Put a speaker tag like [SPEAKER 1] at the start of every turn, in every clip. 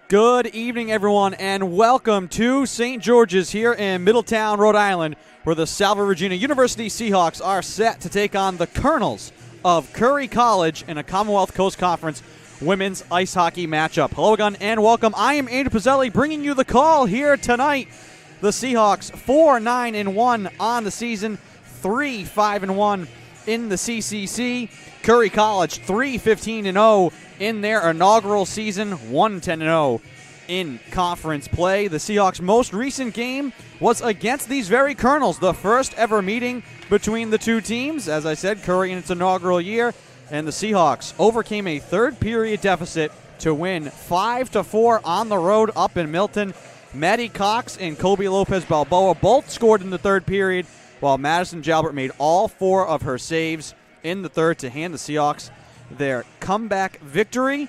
[SPEAKER 1] Good evening, everyone, and welcome to St. George's here in Middletown, Rhode Island, where the Salve Regina University Seahawks are set to take on the Colonels of Curry College in a Commonwealth Coast Conference women's ice hockey matchup. Hello again and welcome. I am Andrew Pizzelli bringing you the call here tonight. The Seahawks 4-9-1 on the season, 3-5-1 in the CCC. Curry College 3-15-0 in their inaugural season, 1-10-0 in conference play. The Seahawks' most recent game was against these very Colonels, the first ever meeting between the two teams. As I said, Curry in its inaugural year, and the Seahawks overcame a third-period deficit to win 5-4 on the road up in Milton. Maddie Cox and Kobe Lopez-Balboa both scored in the third period, while Madison Jalbert made all four of her saves in the third to hand the Seahawks their comeback victory.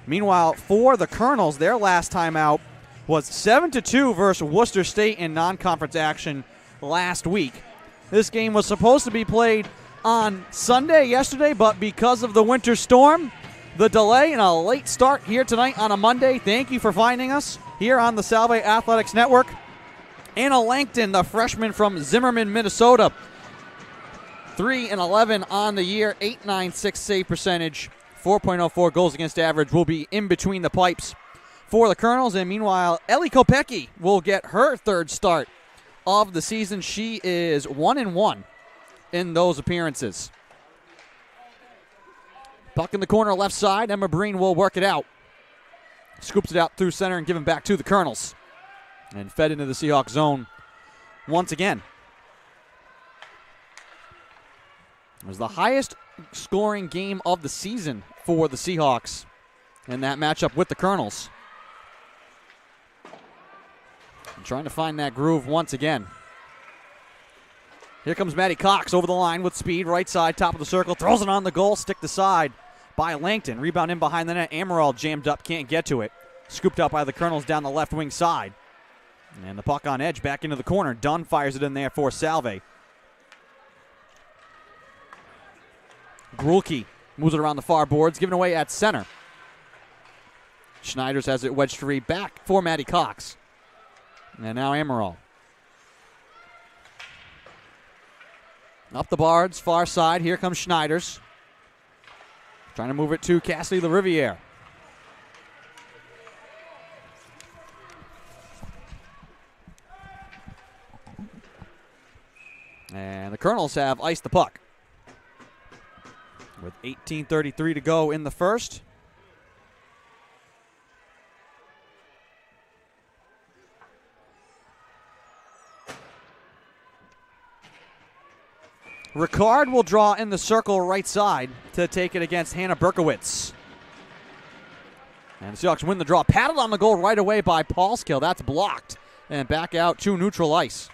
[SPEAKER 1] Meanwhile, for the Colonels, their last time out was 7-2 versus Worcester State in non-conference action last week. This game was supposed to be played on Sunday yesterday, but because of the winter storm, the delay and a late start here tonight on a Monday. Thank you for finding us here on the Salve Athletics Network. Anna Langton, the freshman from Zimmerman, Minnesota, 3-11 on the year, .896 save percentage, 4.04 goals against average, will be in between the pipes for the Colonels. And meanwhile, Ellie Kopecki will get her third start of the season. She is 1-1 in those appearances. Puck in the corner left side. Emma Breen will work it out. Scoops it out through center and given back to the Colonels. And fed into the Seahawks zone once again. It was the highest scoring game of the season for the Seahawks in that matchup with the Colonels. And trying to find that groove once again. Here comes Maddie Cox over the line with speed, right side, top of the circle, throws it on the goal, stick to side by Langton. Rebound in behind the net. Amaral jammed up, can't get to it. Scooped out by the Colonels down the left wing side. And the puck on edge back into the corner. Dunn fires it in there for Salve. Grulke moves it around the far boards, given away at center. Schneiders has it wedged free back for Maddie Cox. And now Amaral. Up the boards, far side. Here comes Schneiders. Trying to move it to Cassidy LaRiviere. And the Colonels have iced the puck. With 18:33 to go in the first. Ricard will draw in the circle right side to take it against Hannah Berkowitz. And the Seahawks win the draw. Paddled on the goal right away by Paulskill. That's blocked. And back out to neutral ice.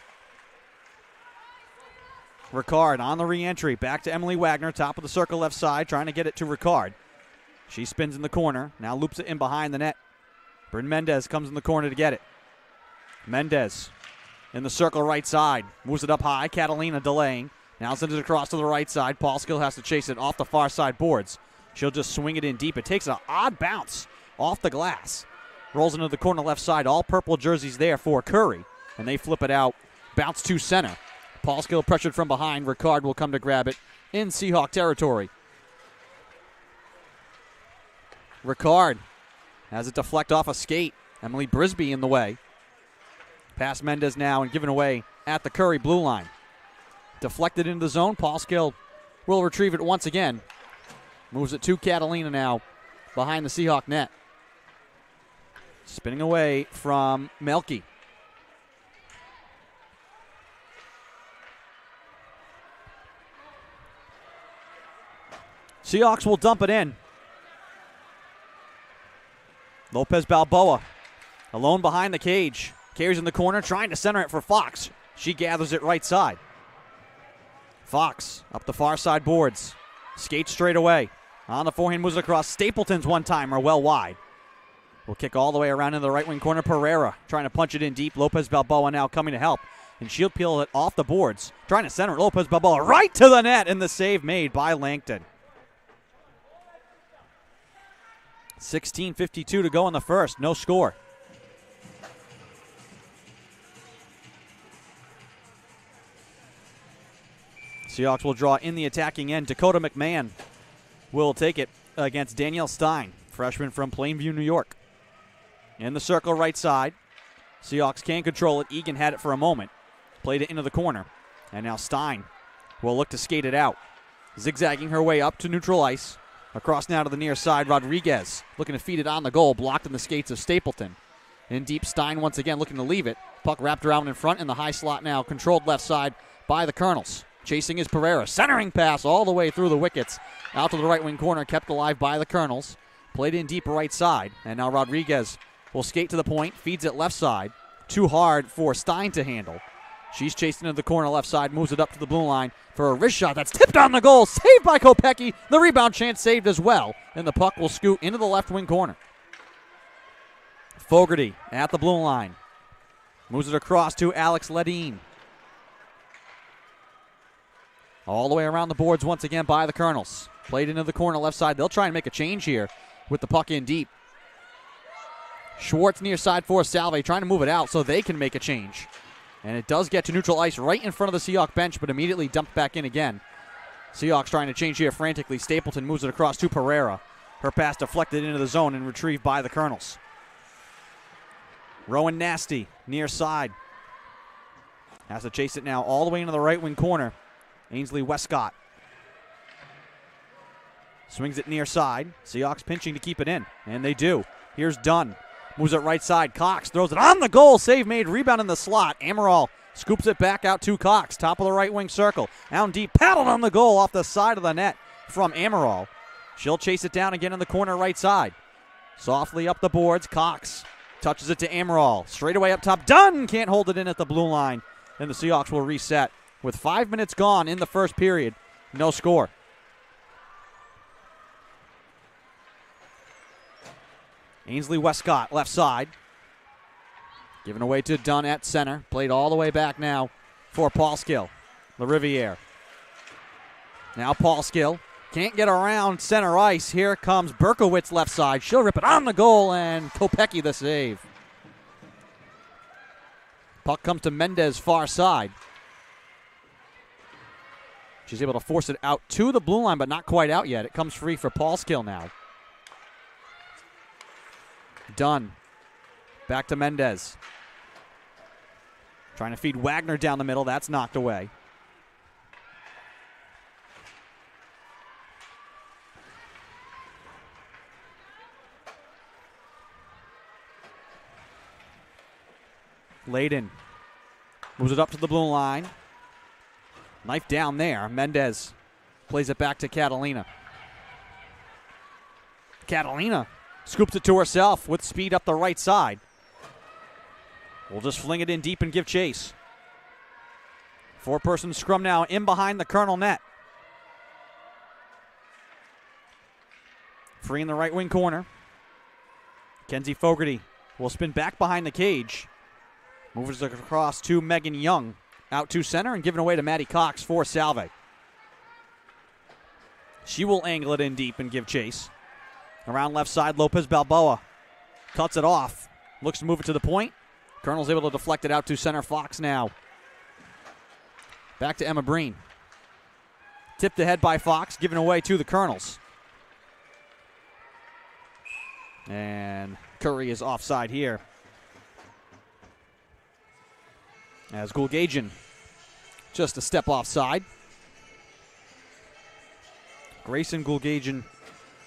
[SPEAKER 1] Ricard on the re-entry. Back to Emily Wagner, top of the circle left side, trying to get it to Ricard. She spins in the corner. Now loops it in behind the net. Bryn Mendez comes in the corner to get it. Mendez in the circle right side. Moves it up high. Catalina delaying. Now sends it across to the right side. Paulskill has to chase it off the far side boards. She'll just swing it in deep. It takes an odd bounce off the glass. Rolls into the corner left side. All purple jerseys there for Curry. And they flip it out. Bounce to center. Paulskill pressured from behind. Ricard will come to grab it in Seahawk territory. Ricard has it deflect off a skate. Emily Brisby in the way. Past Mendez now and given away at the Curry blue line. Deflected into the zone. Paulskill will retrieve it once again. Moves it to Catalina now behind the Seahawk net. Spinning away from Melky. Seahawks will dump it in. Lopez Balboa alone behind the cage. Carries in the corner, trying to center it for Fox. She gathers it right side. Fox up the far side boards. Skates straight away. On the forehand, moves across. Stapleton's one-timer well wide. Will kick all the way around in the right wing corner. Pereira trying to punch it in deep. Lopez Balboa now coming to help. And she'll peel it off the boards. Trying to center it. Lopez Balboa right to the net, and the save made by Langton. 16:52 to go in the first. No score. Seahawks will draw in the attacking end. Dakota McMahon will take it against Danielle Stein, freshman from Plainview, New York. In the circle right side. Seahawks can control it. Egan had it for a moment. Played it into the corner. And now Stein will look to skate it out. Zigzagging her way up to neutral ice. Across now to the near side. Rodriguez looking to feed it on the goal. Blocked in the skates of Stapleton. In deep, Stein once again looking to leave it. Puck wrapped around in front in the high slot now. Controlled left side by the Colonels. Chasing is Pereira. Centering pass all the way through the wickets. Out to the right wing corner. Kept alive by the Colonels. Played in deep right side. And now Rodriguez will skate to the point. Feeds it left side. Too hard for Stein to handle. She's chased into the corner left side. Moves it up to the blue line for a wrist shot. That's tipped on the goal. Saved by Kopecky. The rebound chance saved as well. And the puck will scoot into the left wing corner. Fogarty at the blue line. Moves it across to Alex Ledeen. All the way around the boards once again by the Colonels. Played into the corner left side. They'll try and make a change here with the puck in deep. Schwartz near side for Salve, trying to move it out so they can make a change. And it does get to neutral ice right in front of the Seahawks bench, but immediately dumped back in again. Seahawks trying to change here frantically. Stapleton moves it across to Pereira. Her pass deflected into the zone and retrieved by the Colonels. Rowan Nasty near side. Has to chase it now all the way into the right wing corner. Ainsley Westcott swings it near side. Seahawks pinching to keep it in, and they do. Here's Dunn. Moves it right side. Cox throws it on the goal. Save made. Rebound in the slot. Amaral scoops it back out to Cox. Top of the right wing circle. Down deep. Paddled on the goal off the side of the net from Amaral. She'll chase it down again in the corner right side. Softly up the boards. Cox touches it to Amaral. Straight away up top. Dunn can't hold it in at the blue line. And the Seahawks will reset. With 5 minutes gone in the first period, no score. Ainsley Westcott, left side. Given away to Dunn at center. Played all the way back now for Paul Skill. LaRiviere. Now Paul Skill. Can't get around center ice. Here comes Berkowitz left side. She'll rip it on the goal, and Kopecky the save. Puck comes to Mendez far side. She's able to force it out to the blue line, but not quite out yet. It comes free for Paul Skill now. Dunn. Back to Mendez. Trying to feed Wagner down the middle. That's knocked away. Layden moves it up to the blue line. Knife down there. Mendez plays it back to Catalina. Catalina scoops it to herself with speed up the right side. We'll just fling it in deep and give chase. Four-person scrum now in behind the Colonel net. Free in the right wing corner. Kenzie Fogarty will spin back behind the cage. Moves it across to Megan Young. Out to center and given away to Maddie Cox for Salve. She will angle it in deep and give chase. Around left side, Lopez Balboa cuts it off. Looks to move it to the point. Colonel's able to deflect it out to center. Fox now. Back to Emma Breen. Tipped ahead by Fox, given away to the Colonels. And Curry is offside here. As Gulgajian just a step offside. Grayson Gulgajian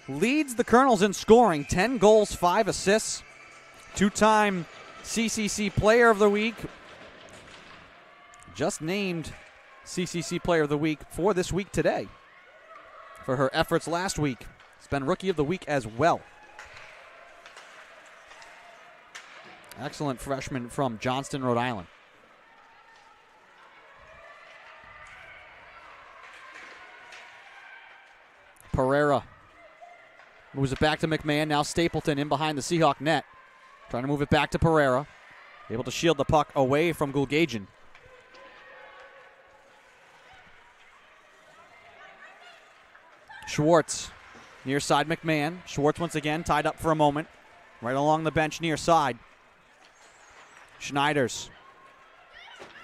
[SPEAKER 1] leads the Colonels in scoring. 10 goals, 5 assists. Two-time CCC Player of the Week. Just named CCC Player of the Week for this week today. For her efforts last week. It's been Rookie of the Week as well. Excellent freshman from Johnston, Rhode Island. Pereira moves it back to McMahon. Now Stapleton in behind the Seahawk net. Trying to move it back to Pereira. Able to shield the puck away from Gulgajian. Schwartz Near side McMahon. Schwartz once again tied up for a moment. Right along the bench near side. Schneiders.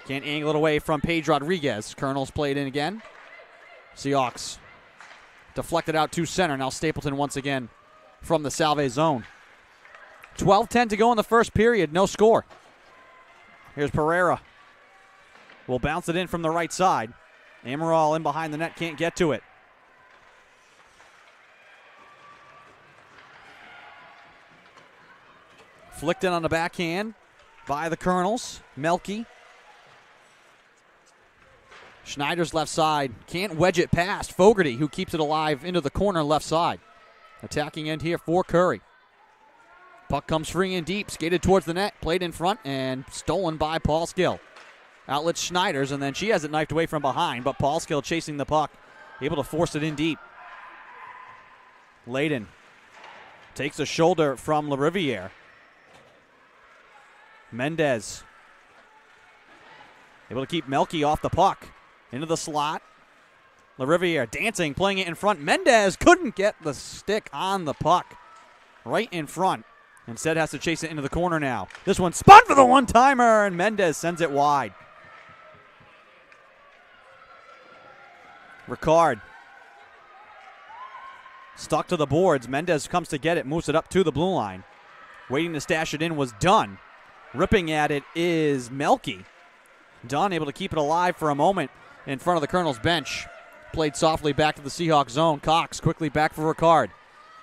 [SPEAKER 1] Can't angle it away from Paige Rodriguez. Colonels played in again. Seahawks deflected out to center. Now Stapleton once again from the Salve zone. 12-10 to go in the first period. No score. Here's Pereira. Will bounce it in from the right side. Amaral in behind the net. Can't get to it. Flicked in on the backhand by the Colonels. Melky. Schneider's left side. Can't wedge it past Fogarty, who keeps it alive into the corner left side. Attacking end here for Curry. Puck comes free and deep. Skated towards the net. Played in front and stolen by Paul Skill. Outlet Schneider's, and then she has it knifed away from behind, but Paul Skill chasing the puck. Able to force it in deep. Layden takes a shoulder from LaRiviere. Mendez able to keep Melky off the puck. Into the slot. LaRiviere dancing, playing it in front. Mendez couldn't get the stick on the puck. Right in front. Instead has to chase it into the corner now. This one spun for the one-timer, and Mendez sends it wide. Ricard. Stuck to the boards. Mendez comes to get it, moves it up to the blue line. Waiting to stash it in was Dunn. Ripping at it is Melky. Dunn able to keep it alive for a moment in front of the Colonels' bench. Played softly back to the Seahawks zone. Cox quickly back for Ricard.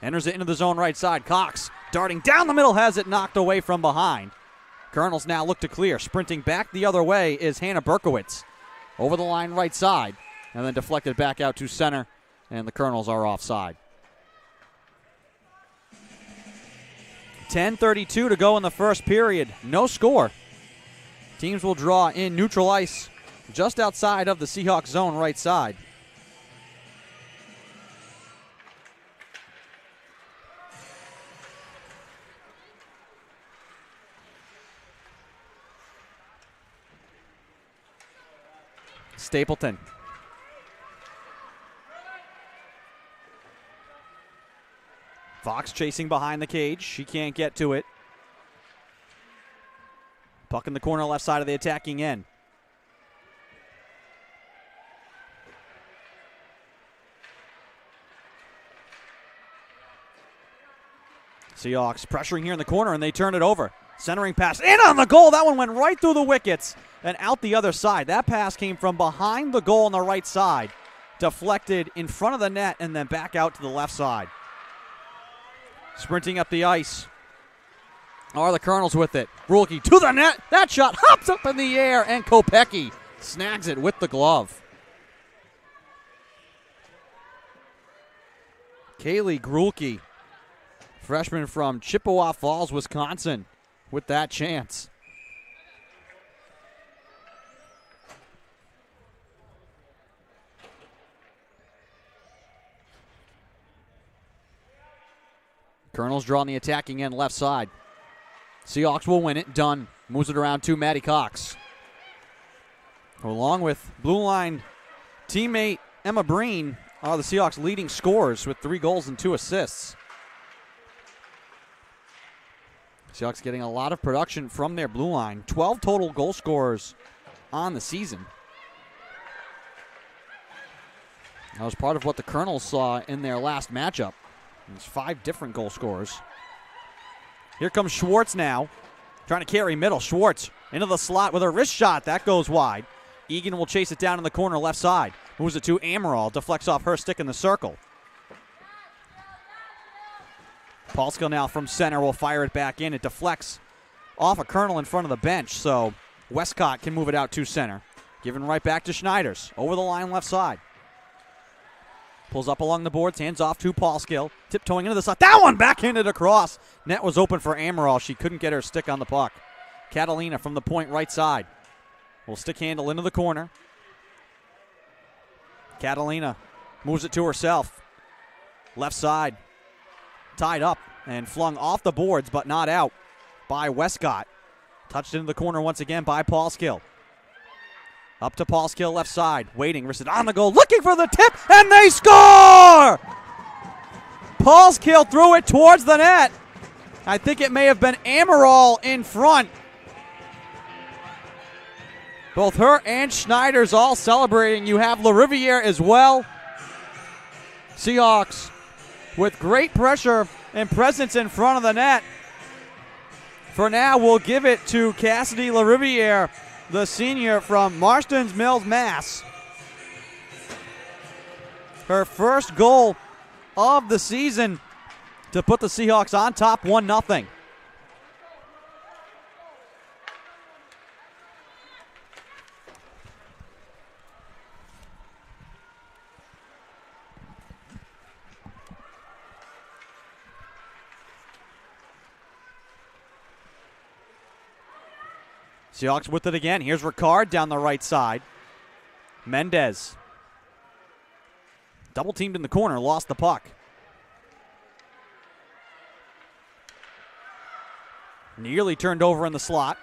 [SPEAKER 1] Enters it into the zone right side. Cox darting down the middle, has it knocked away from behind. Colonels now look to clear. Sprinting back the other way is Hannah Berkowitz. Over the line right side. And then deflected back out to center. And the Colonels are offside. 10:32 to go in the first period. No score. Teams will draw in neutral ice just outside of the Seahawks zone right side. Stapleton. Fox chasing behind the cage. She can't get to it. Puck in the corner left side of the attacking end. Seahawks pressuring here in the corner, and they turn it over. Centering pass in on the goal. That one went right through the wickets and out the other side. That pass came from behind the goal on the right side. Deflected in front of the net and then back out to the left side. Sprinting up the ice are the Colonels with it. Rulke to the net. That shot hops up in the air, and Kopecky snags it with the glove. Kaylee Grulke, freshman from Chippewa Falls, Wisconsin, with that chance. Colonels draw on the attacking end left side. Seahawks will win it. Dunn moves it around to Maddie Cox. Along with blue line teammate Emma Breen are the Seahawks' leading scorers with 3 goals and 2 assists. Seahawks getting a lot of production from their blue line. 12 total goal scorers on the season. That was part of what the Colonels saw in their last matchup. There's 5 different goal scorers. Here comes Schwartz now. Trying to carry middle. Schwartz into the slot with a wrist shot. That goes wide. Egan will chase it down in the corner left side. Moves it to Amaral. Deflects off her stick in the circle. Paulskill now from center will fire it back in. It deflects off a Colonel in front of the bench. So Westcott can move it out to center. Given right back to Schneiders. Over the line left side. Pulls up along the boards, hands off to Paulskill. Tiptoeing into the slot. That one backhanded across. Net was open for Amaral. She couldn't get her stick on the puck. Catalina from the point right side. Will stick handle into the corner. Catalina moves it to herself. Left side. Tied up and flung off the boards, but not out by Westcott. Touched into the corner once again by Paulskill. Up to Paulskill left side. Waiting. Wristed on the goal. Looking for the tip. And they score! Paulskill threw it towards the net. I think it may have been Amaral in front. Both her and Schneider's all celebrating. You have LaRiviere as well. Seahawks with great pressure and presence in front of the net. For now, we'll give it to Cassidy LaRiviere, the senior from Marston's Mills, Mass. Her first goal of the season to put the Seahawks on top 1-0. Seahawks with it again. Here's Ricard down the right side. Mendez. Double teamed in the corner, lost the puck. Nearly turned over in the slot.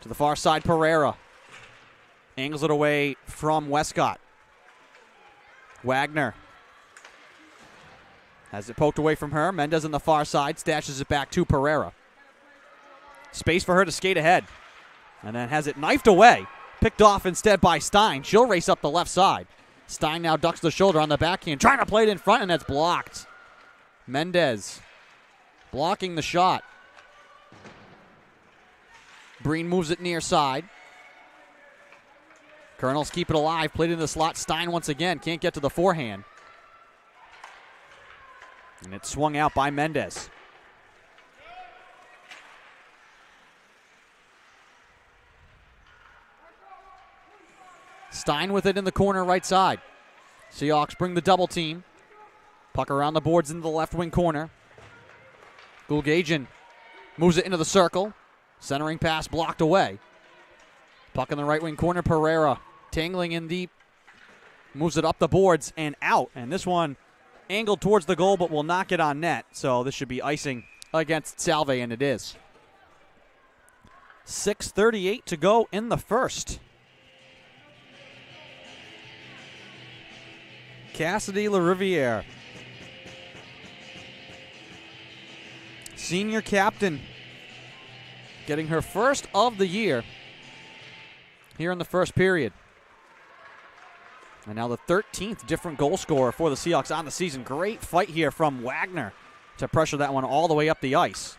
[SPEAKER 1] To the far side, Pereira. Angles it away from Westcott. Wagner. Has it poked away from her. Mendez on the far side, stashes it back to Pereira. Space for her to skate ahead. And then has it knifed away. Picked off instead by Stein. She'll race up the left side. Stein now ducks the shoulder on the backhand. Trying to play it in front, and that's blocked. Mendez blocking the shot. Breen moves it near side. Colonels keep it alive. Played in the slot. Stein once again can't get to the forehand. And it's swung out by Mendez. Stein with it in the corner right side. Seahawks bring the double team. Puck around the boards into the left wing corner. Gulgajian moves it into the circle. Centering pass blocked away. Puck in the right wing corner. Pereira tangling in deep. Moves it up the boards and out. And this one angled towards the goal but will not get on net. So this should be icing against Salve, and it is. 6:38 to go in the first. Cassidy LaRiviere, senior captain, getting her first of the year here in the first period. And now the 13th different goal scorer for the Seahawks on the season. Great fight here from Wagner to pressure that one all the way up the ice.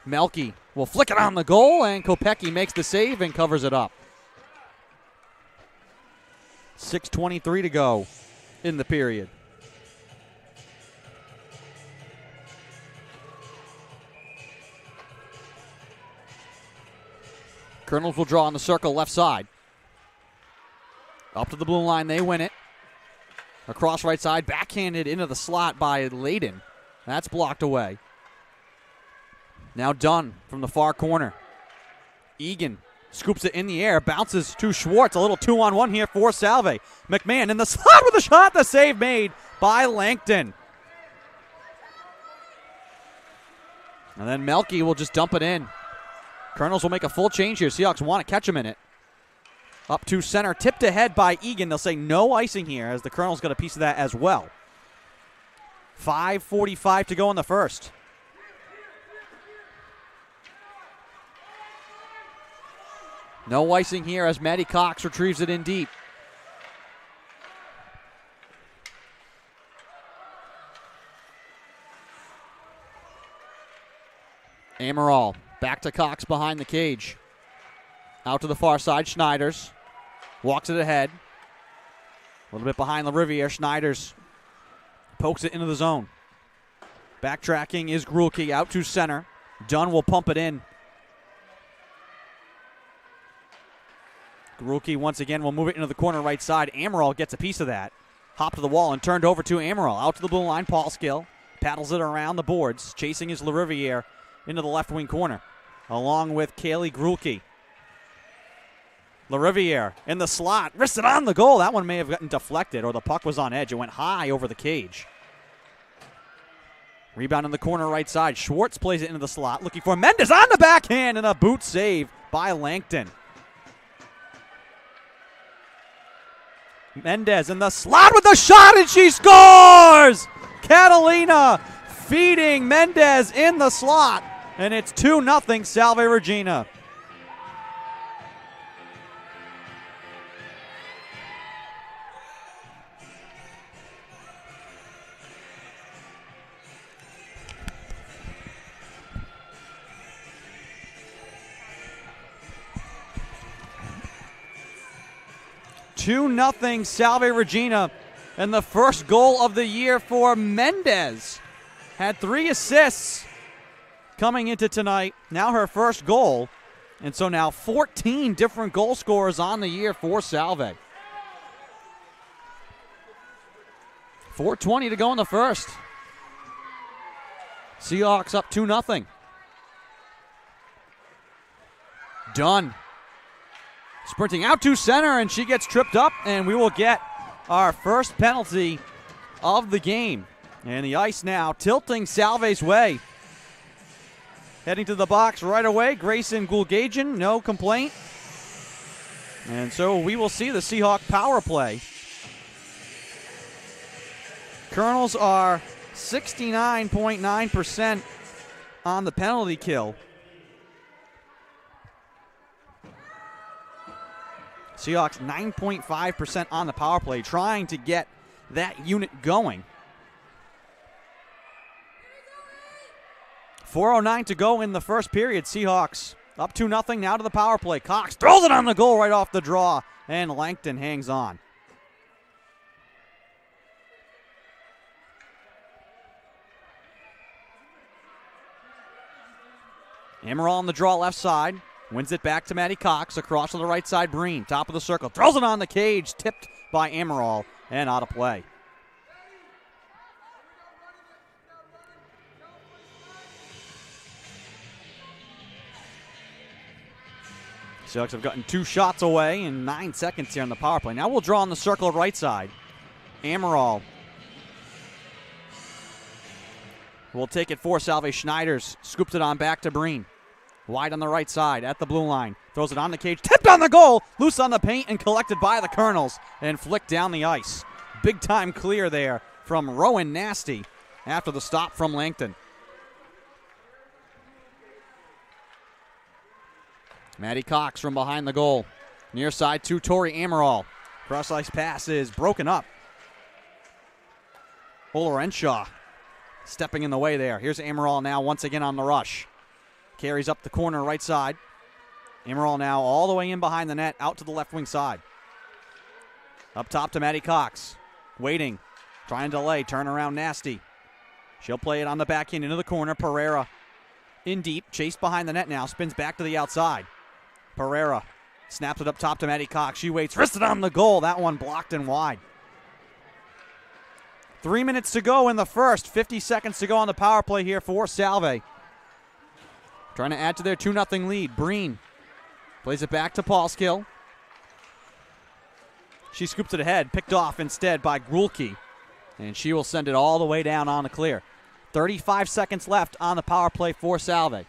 [SPEAKER 1] Melky will flick it on the goal, and Kopecky makes the save and covers it up. 6:23 to go in the period. Colonels will draw on the circle left side. Up to the blue line, they win it. Across right side, backhanded into the slot by Layden. That's blocked away. Now Dunn from the far corner. Egan scoops it in the air, bounces to Schwartz. A little 2-on-1 here for Salve. McMahon in the slot with a shot. The save made by Langton. And then Melky will just dump it in. Colonels will make a full change here. Seahawks want to catch him in it. Up to center, tipped ahead by Egan. They'll say no icing here as the Colonels got a piece of that as well. 5:45 to go in the first. No icing here as Maddie Cox retrieves it in deep. Amaral back to Cox behind the cage. Out to the far side, Schneiders. Walks it ahead. A little bit behind LaRiviere. Schneiders pokes it into the zone. Backtracking is Grulke out to center. Dunn will pump it in. Grulke once again will move it into the corner right side. Amaral gets a piece of that. Hop to the wall and turned over to Amaral. Out to the blue line, Paulskill. Paddles it around the boards. Chasing is LaRiviere into the left wing corner. Along with Kaylee Grulke. LaRiviere in the slot. Wristed on the goal. That one may have gotten deflected, or the puck was on edge. It went high over the cage. Rebound in the corner right side. Schwartz plays it into the slot. Looking for Mendez on the backhand, and a boot save by Langton. Mendez in the slot with the shot, and she scores! Catalina feeding Mendez in the slot, and it's 2-0 Salve Regina. Two-0 Salve Regina, and the first goal of the year for Mendez. Had 3 assists coming into tonight. Now her first goal, and so now 14 different goal scorers on the year for Salve. 4:20 to go in the first. Seahawks up 2-0. Dunn sprinting out to center, and she gets tripped up, and we will get our first penalty of the game. And the ice now tilting Salve's way. Heading to the box right away, Grayson Gulgajian, no complaint. And so we will see the Seahawk power play. Colonels are 69.9% on the penalty kill. Seahawks 9.5% on the power play, trying to get that unit going. 4:09 to go in the first period. Seahawks up 2-0 now to the power play. Cox throws it on the goal right off the draw, and Langton hangs on. Amaral on the draw left side. Wins it back to Maddie Cox. Across to the right side, Breen. Top of the circle. Throws it on the cage. Tipped by Amaral and out of play. Seahawks have gotten 2 shots away in 9 seconds here on the power play. Now we'll draw on the circle right side. Amaral will take it for Salve. Schneiders scoops it on back to Breen. Wide on the right side at the blue line. Throws it on the cage. Tipped on the goal. Loose on the paint and collected by the Colonels and flicked down the ice. Big time clear there from Rowan Nasty after the stop from Langton. Maddie Cox from behind the goal. Near side to Tori Amaral. Cross ice pass is broken up. Olorenshaw stepping in the way there. Here's Amaral now once again on the rush. Carries up the corner right side. Amaral now all the way in behind the net, out to the left wing side. Up top to Maddie Cox. Waiting. Trying to delay. Turn around Nasty. She'll play it on the backhand into the corner. Pereira in deep. Chased behind the net now. Spins back to the outside. Pereira snaps it up top to Maddie Cox. She waits. Wristed on the goal. That one blocked and wide. 3 minutes to go in the first. 50 seconds to go on the power play here for Salve. Trying to add to their 2-0 lead. Breen plays it back to Paulskill. She scoops it ahead. Picked off instead by Grulke. And she will send it all the way down on the clear. 35 seconds left on the power play for Salve.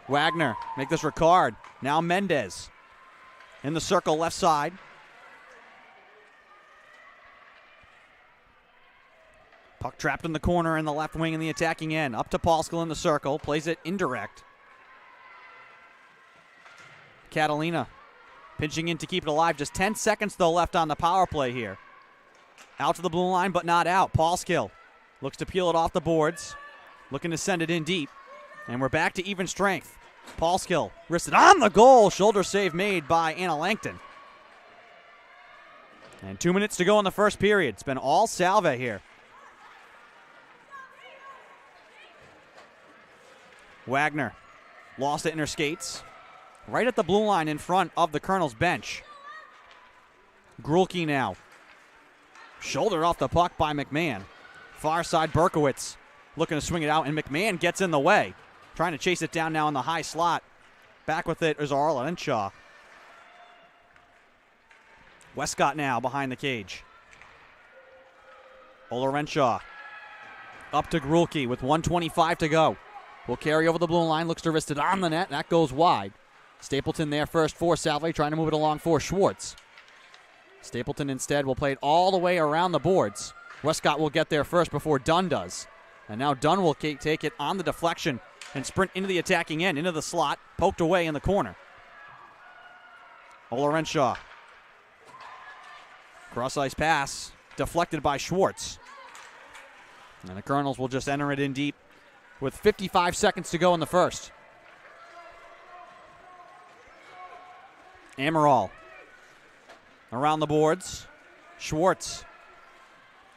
[SPEAKER 1] Wagner, make this Ricard. Now Mendez in the circle left side. Puck trapped in the corner in the left wing in the attacking end. Up to Paulskill in the circle. Plays it indirect. Catalina pinching in to keep it alive. Just 10 seconds, though, left on the power play here. Out to the blue line, but not out. Paulskill looks to peel it off the boards. Looking to send it in deep. And we're back to even strength. Paulskill wristed on the goal. Shoulder save made by Anna Langton. And 2 minutes to go in the first period. It's been all Salve here. Wagner lost it in her skates. Right at the blue line in front of the Colonel's bench. Grulke now. Shouldered off the puck by McMahon. Far side Berkowitz looking to swing it out, and McMahon gets in the way. Trying to chase it down now in the high slot. Back with it is Arla Henshaw. Westcott now behind the cage. Ola Renshaw up to Grulke with 1:25 to go. Will carry over the blue line, looks to wrist it on the net. That goes wide. Stapleton there first for Salve, trying to move it along for Schwartz. Stapleton instead will play it all the way around the boards. Westcott will get there first before Dunn does. And now Dunn will take it on the deflection and sprint into the attacking end, into the slot, poked away in the corner. Olerenshaw. Cross-ice pass, deflected by Schwartz. And the Colonels will just enter it in deep with 55 seconds to go in the first. Amaral around the boards. Schwartz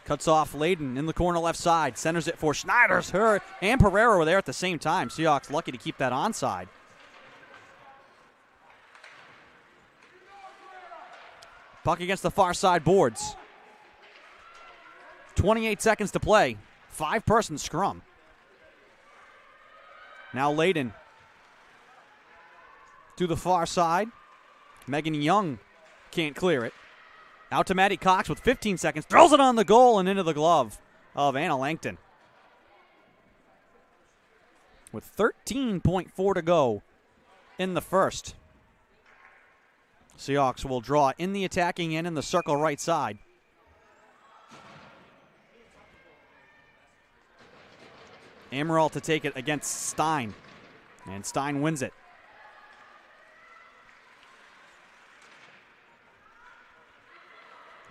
[SPEAKER 1] cuts off Layden in the corner left side. Centers it for Schneiders. Her and Pereira were there at the same time. Seahawks lucky to keep that onside. Puck against the far side boards. 28 seconds to play. 5-person scrum. Now Layden to the far side. Megan Young can't clear it. Out to Maddie Cox with 15 seconds. Throws it on the goal and into the glove of Anna Langton. With 13.4 to go in the first. Seahawks will draw in the attacking end in the circle right side. Amaral to take it against Stein. And Stein wins it.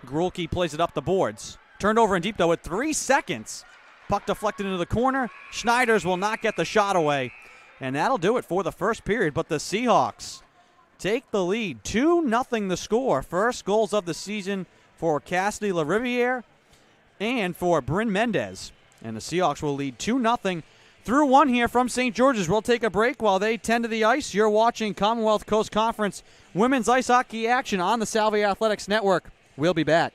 [SPEAKER 1] Grulke plays it up the boards. Turned over in deep, though, with 3 seconds. Puck deflected into the corner. Schneiders will not get the shot away. And that'll do it for the first period. But the Seahawks take the lead. 2-0 the score. First goals of the season for Cassidy LaRiviere and for Bryn Mendez. And the Seahawks will lead 2-0 through one here from St. George's. We'll take a break while they tend to the ice. You're watching Commonwealth Coast Conference women's ice hockey action on the Salve Athletics Network. We'll be back.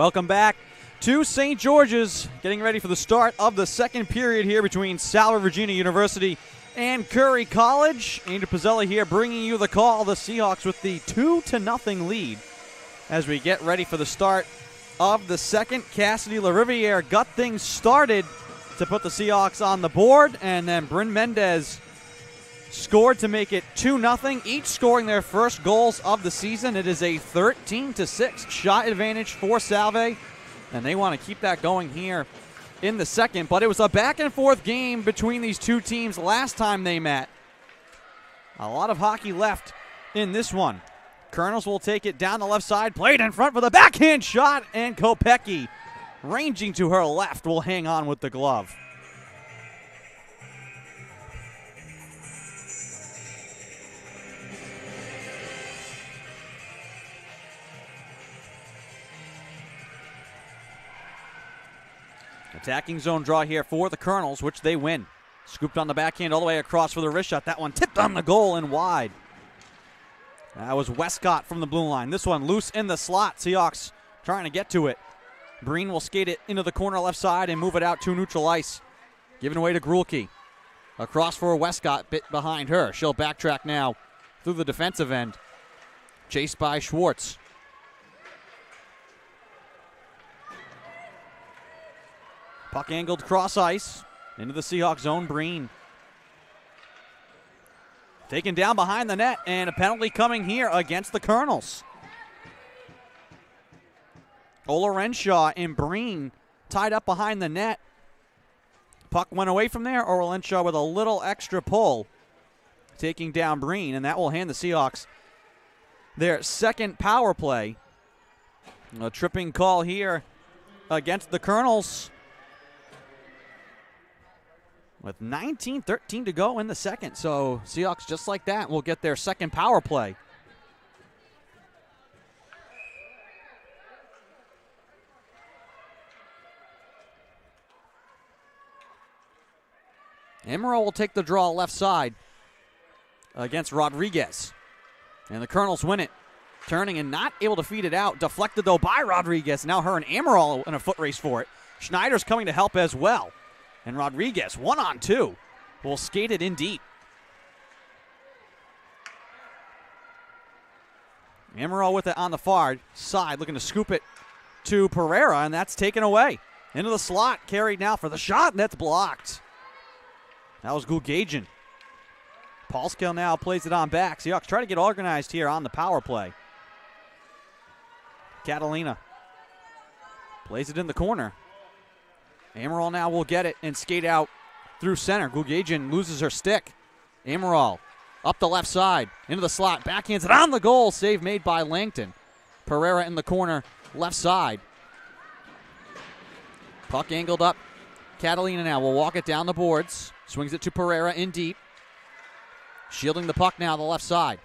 [SPEAKER 1] Welcome back to St. George's, getting ready for the start of the second period here between Salve Regina University and Curry College. Andrew Pizzelli here bringing you the call. The Seahawks with the 2-0 lead as we get ready for the start of the second. Cassidy LaRiviere got things started to put the Seahawks on the board, and then Bryn Mendez scored to make it 2-0, each scoring their first goals of the season. It is a 13-6 shot advantage for Salve, and they want to keep that going here in the second. But it was a back-and-forth game between these two teams last time they met. A lot of hockey left in this one. Colonels will take it down the left side, played in front for the backhand shot, and Kopecky, ranging to her left, will hang on with the glove. Attacking zone draw here for the Colonels, which they win. Scooped on the backhand all the way across for the wrist shot. That one tipped on the goal and wide. That was Westcott from the blue line. This one loose in the slot. Seahawks trying to get to it. Breen will skate it into the corner left side and move it out to neutral ice. Giving away to Grulke. Across for Westcott, bit behind her. She'll backtrack now through the defensive end. Chased by Schwartz. Puck angled cross ice into the Seahawks zone. Breen taken down behind the net, and a penalty coming here against the Colonels. Ola Renshaw and Breen tied up behind the net. Puck went away from there. Ola Renshaw with a little extra pull, taking down Breen, and that will hand the Seahawks their second power play. A tripping call here against the Colonels, with 19:13 to go in the second. So Seahawks, just like that, will get their second power play. Emerald will take the draw left side against Rodriguez. And the Colonels win it. Turning and not able to feed it out. Deflected, though, by Rodriguez. Now her and Emerald in a foot race for it. Schneider's coming to help as well. And Rodriguez, 1-on-2, will skate it in deep. Emerald with it on the far side, looking to scoop it to Pereira, and that's taken away. Into the slot, carried now for the shot, and that's blocked. That was Gulgajian. Paulskill now plays it on back. Seahawks try to get organized here on the power play. Catalina plays it in the corner. Amaral now will get it and skate out through center. Gulgajian loses her stick. Amaral up the left side, into the slot, backhands it on the goal. Save made by Langton. Pereira in the corner, left side. Puck angled up. Catalina now will walk it down the boards. Swings it to Pereira in deep. Shielding the puck now, the left side.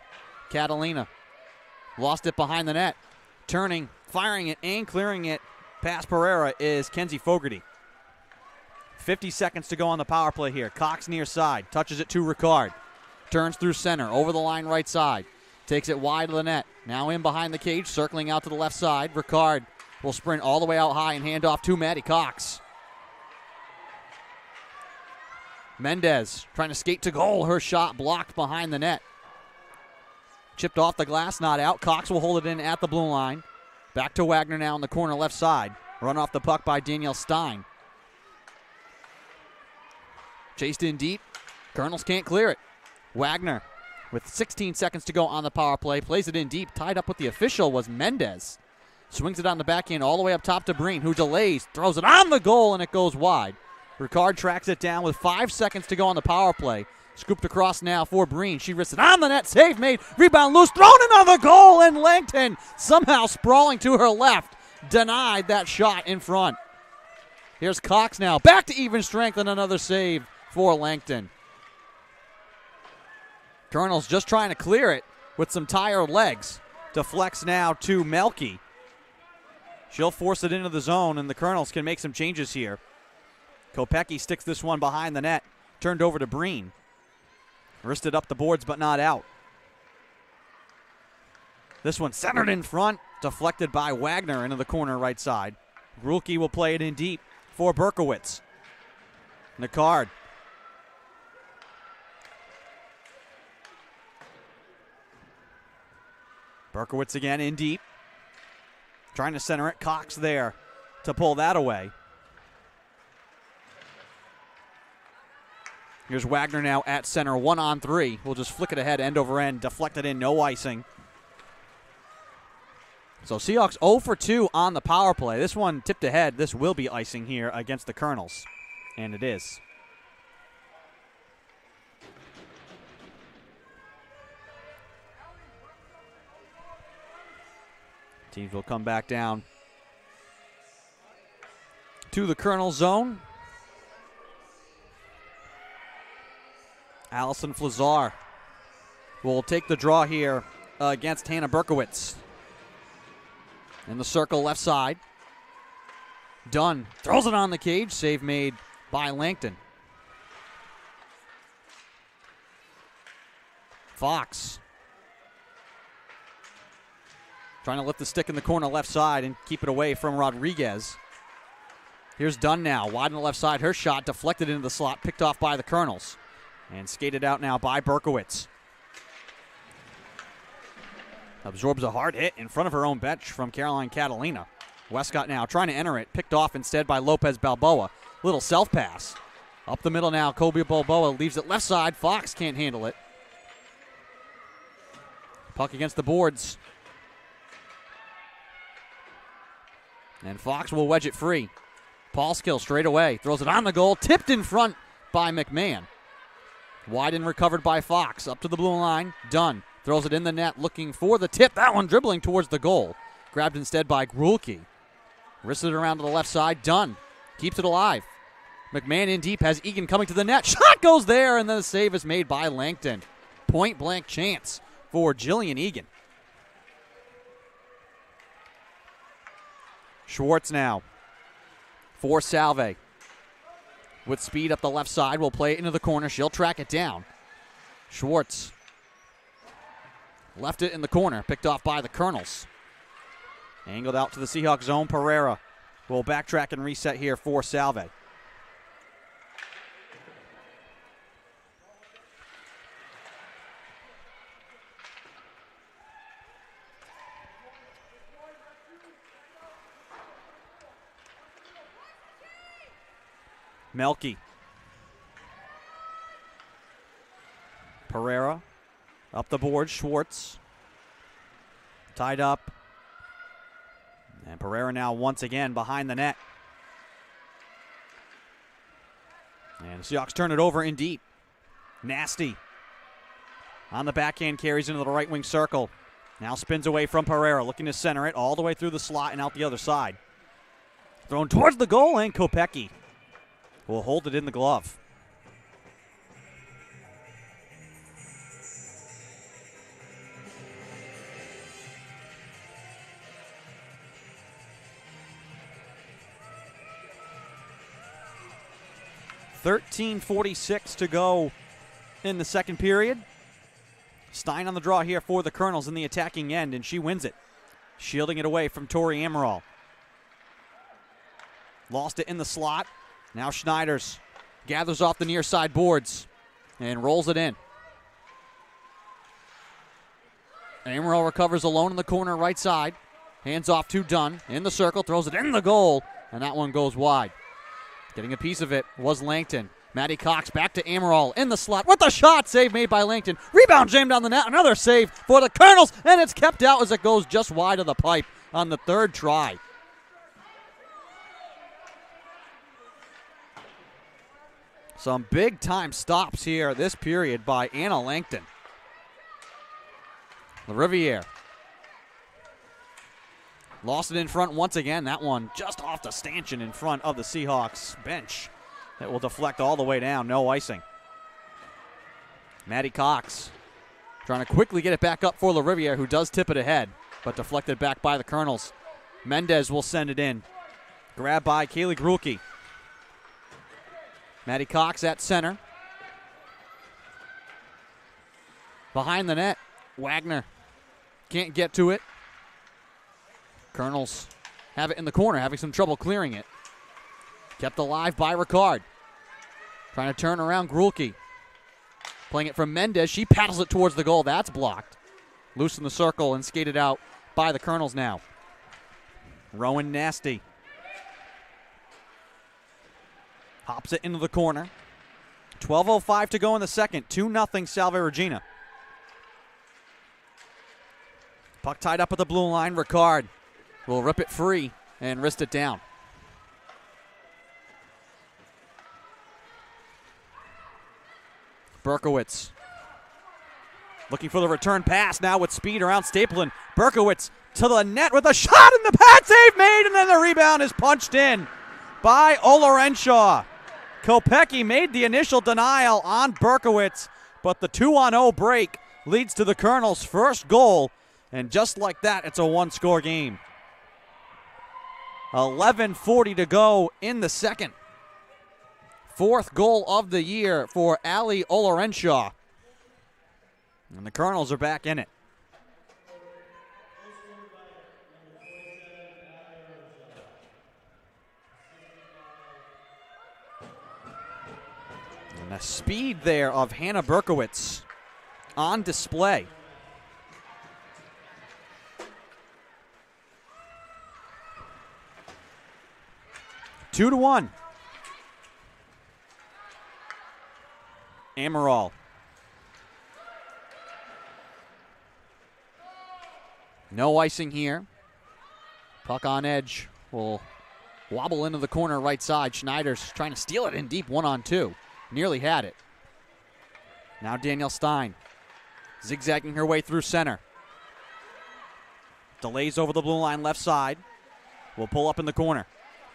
[SPEAKER 1] Catalina lost it behind the net. Turning, firing it, and clearing it past Pereira is Kenzie Fogarty. 50 seconds to go on the power play here. Cox near side. Touches it to Ricard. Turns through center. Over the line right side. Takes it wide of the net. Now in behind the cage. Circling out to the left side. Ricard will sprint all the way out high and hand off to Maddie Cox. Mendez trying to skate to goal. Her shot blocked behind the net. Chipped off the glass, not out. Cox will hold it in at the blue line. Back to Wagner now in the corner left side. Run off the puck by Danielle Stein. Chased in deep. Colonels can't clear it. Wagner with 16 seconds to go on the power play. Plays it in deep. Tied up with the official was Mendez. Swings it on the backhand all the way up top to Breen, who delays. Throws it on the goal, and it goes wide. Ricard tracks it down with 5 seconds to go on the power play. Scooped across now for Breen. She risks it on the net. Save made. Rebound loose. Thrown in on the goal, and Langton somehow sprawling to her left. Denied that shot in front. Here's Cox now. Back to even strength and another save for Langton. Colonels just trying to clear it with some tired legs. Deflects now to Melky. She'll force it into the zone, and the Colonels can make some changes here. Kopecky sticks this one behind the net. Turned over to Breen. Wristed up the boards, but not out. This one centered in front. deflected by Wagner into the corner right side. Grulke will play it in deep for Berkowitz. Nicard. Berkowitz again in deep. Trying to center it. Cox there to pull that away. Here's Wagner now at center, 1-on-3. We'll just flick it ahead, end over end, deflected in, no icing. So Seahawks 0 for 2 on the power play. This one tipped ahead. This will be icing here against the Colonels, and it is. Teams will come back down to the Colonel zone. Allison Flazar will take the draw here against Hannah Berkowitz. In the circle left side. Dunn throws it on the cage. Save made by Langton. Fox trying to lift the stick in the corner left side and keep it away from Rodriguez. Here's Dunn now, wide on the left side. Her shot deflected into the slot, picked off by the Colonels. And skated out now by Berkowitz. Absorbs a hard hit in front of her own bench from Caroline Catalina. Westcott now trying to enter it, picked off instead by Lopez Balboa. Little self-pass. Up the middle now, Kobe Balboa leaves it left side. Fox can't handle it. Puck against the boards. And Fox will wedge it free. Paulskill straight away. Throws it on the goal. Tipped in front by McMahon. Wide and recovered by Fox. Up to the blue line. Dunn throws it in the net looking for the tip. That one dribbling towards the goal. Grabbed instead by Grulke. Wristed it around to the left side. Dunn keeps it alive. McMahon in deep has Egan coming to the net. Shot goes there, and then the save is made by Langton. Point blank chance for Jillian Egan. Schwartz now for Salve. With speed up the left side, will play it into the corner. She'll track it down. Schwartz left it in the corner, picked off by the Colonels. Angled out to the Seahawks zone. Pereira will backtrack and reset here for Salve. Melke. Pereira up the board. Schwartz tied up. And Pereira now once again behind the net. And the Seahawks turn it over in deep. Nasty. On the backhand, carries into the right wing circle. Now spins away from Pereira, looking to center it all the way through the slot and out the other side. Thrown towards the goal, and Kopecky will hold it in the glove. .46 to go in the second period. Stein on the draw here for the Colonels in the attacking end, and she wins it. Shielding it away from Tori Amaral. Lost it in the slot. Now Schneiders gathers off the near side boards and rolls it in. Amaral recovers alone in the corner right side. Hands off to Dunn in the circle, throws it in the goal, and that one goes wide. Getting a piece of it was Langton. Maddie Cox back to Amaral in the slot with the shot. Save made by Langton. Rebound jammed down the net. Another save for the Colonels, and it's kept out as it goes just wide of the pipe on the third try. Some big-time stops here this period by Anna Langton. LaRiviere lost it in front once again. That one just off the stanchion in front of the Seahawks bench. That will deflect all the way down. No icing. Maddie Cox trying to quickly get it back up for LaRiviere, who does tip it ahead, but deflected back by the Colonels. Mendez will send it in. Grabbed by Kaylee Grulke. Maddie Cox at center. Behind the net, Wagner can't get to it. Colonels have it in the corner, having some trouble clearing it. Kept alive by Ricard. Trying to turn around Grulke. Playing it from Mendez. She paddles it towards the goal. That's blocked. Loose in the circle and skated out by the Colonels now. Rowan Nasty. Hops it into the corner. 12:05 to go in the second. 2-0 Salve Regina. Puck tied up at the blue line. Ricard will rip it free and wrist it down. Berkowitz looking for the return pass now with speed around Stapleton. Berkowitz to the net with a shot, and the pad save made, and then the rebound is punched in by Olorenshaw. Kopecky made the initial denial on Berkowitz, but the 2-on-0 break leads to the Colonels' first goal, and just like that, it's a one-score game. 11:40 to go in the second. Fourth goal of the year for Ali Olorenshaw. And the Colonels are back in it. And the speed there of Hannah Berkowitz on display. Two to one. Amaral. No icing here. Puck on edge will wobble into the corner right side. Schneider's trying to steal it in deep 1-on-2. Nearly had it. Now Danielle Stein zigzagging her way through center. Delays over the blue line left side. Will pull up in the corner.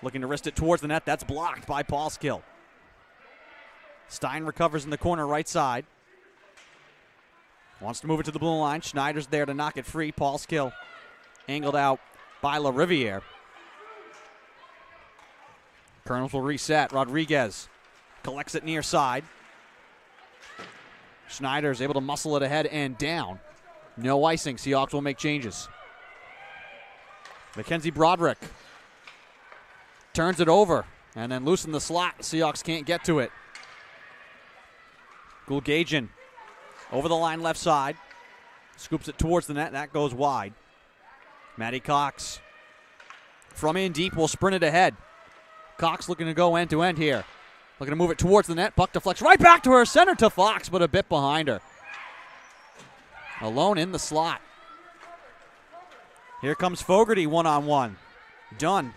[SPEAKER 1] Looking to wrist it towards the net. That's blocked by Paulskill. Stein recovers in the corner right side. Wants to move it to the blue line. Schneider's there to knock it free. Paulskill angled out by LaRiviere. Colonels will reset. Rodriguez collects it near side. Schneider's able to muscle it ahead and down. No icing. Seahawks will make changes. Mackenzie Broderick turns it over and then loose in the slot. Seahawks can't get to it. Gulgajian over the line left side. Scoops it towards the net. That goes wide. Maddie Cox from in deep will sprint it ahead. Cox looking to go end to end here. Looking to move it towards the net. Puck deflects right back to her. Center to Fox, but a bit behind her. Alone in the slot. Here comes Fogarty 1-on-1. Dunn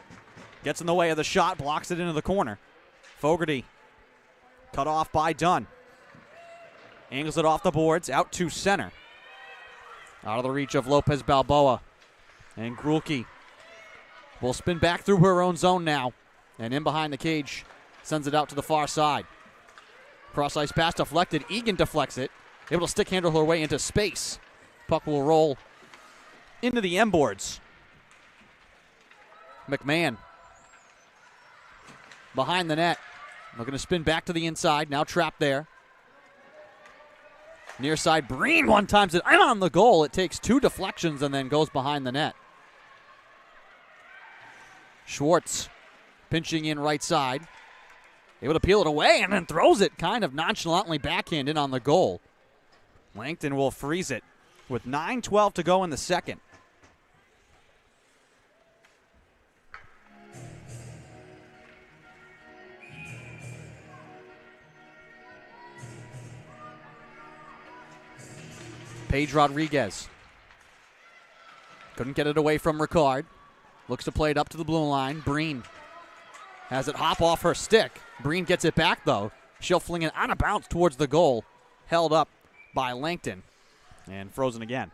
[SPEAKER 1] gets in the way of the shot. Blocks it into the corner. Fogarty cut off by Dunn. Angles it off the boards, out to center. Out of the reach of Lopez Balboa. And Grulke will spin back through her own zone now. And in behind the cage, sends it out to the far side. Cross-ice pass deflected. Egan deflects it. Able to stick handle her way into space. Puck will roll into the M boards. McMahon behind the net. Looking to spin back to the inside. Now trapped there. Near side, Breen one times it on the goal. It takes two deflections and then goes behind the net. Schwartz pinching in right side. Able to peel it away and then throws it kind of nonchalantly backhand in on the goal. Langton will freeze it with 9:12 to go in the second. Paige Rodriguez. Couldn't get it away from Ricard. Looks to play it up to the blue line. Breen has it hop off her stick. Breen gets it back, though. She'll fling it on a bounce towards the goal. Held up by Langton. And frozen again.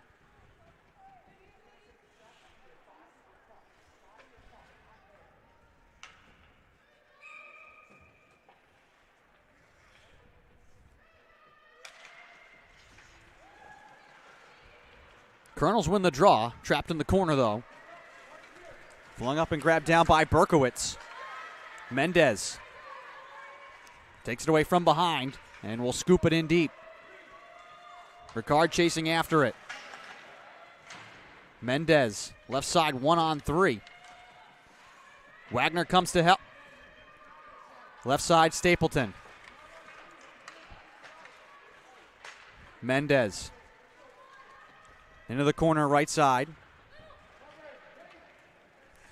[SPEAKER 1] Colonels win the draw. Trapped in the corner, though. Flung up and grabbed down by Berkowitz. Mendez takes it away from behind and will scoop it in deep. Ricard chasing after it. Mendez, left side, 1-on-3. Wagner comes to help. Left side, Stapleton. Mendez. Into the corner, right side.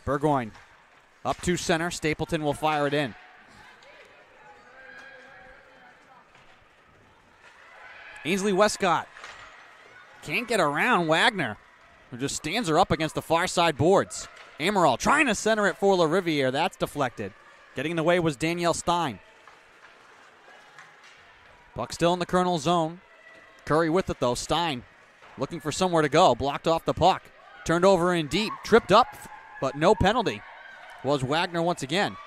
[SPEAKER 1] Burgoyne up to center. Stapleton will fire it in. Ainsley Westcott can't get around Wagner, who just stands her up against the far side boards. Amaral trying to center it for LaRiviere. That's deflected. Getting in the way was Danielle Stein. Puck still in the Colonel zone. Curry with it, though. Stein looking for somewhere to go. Blocked off the puck. Turned over in deep. Tripped up, but no penalty. Was Wagner once again.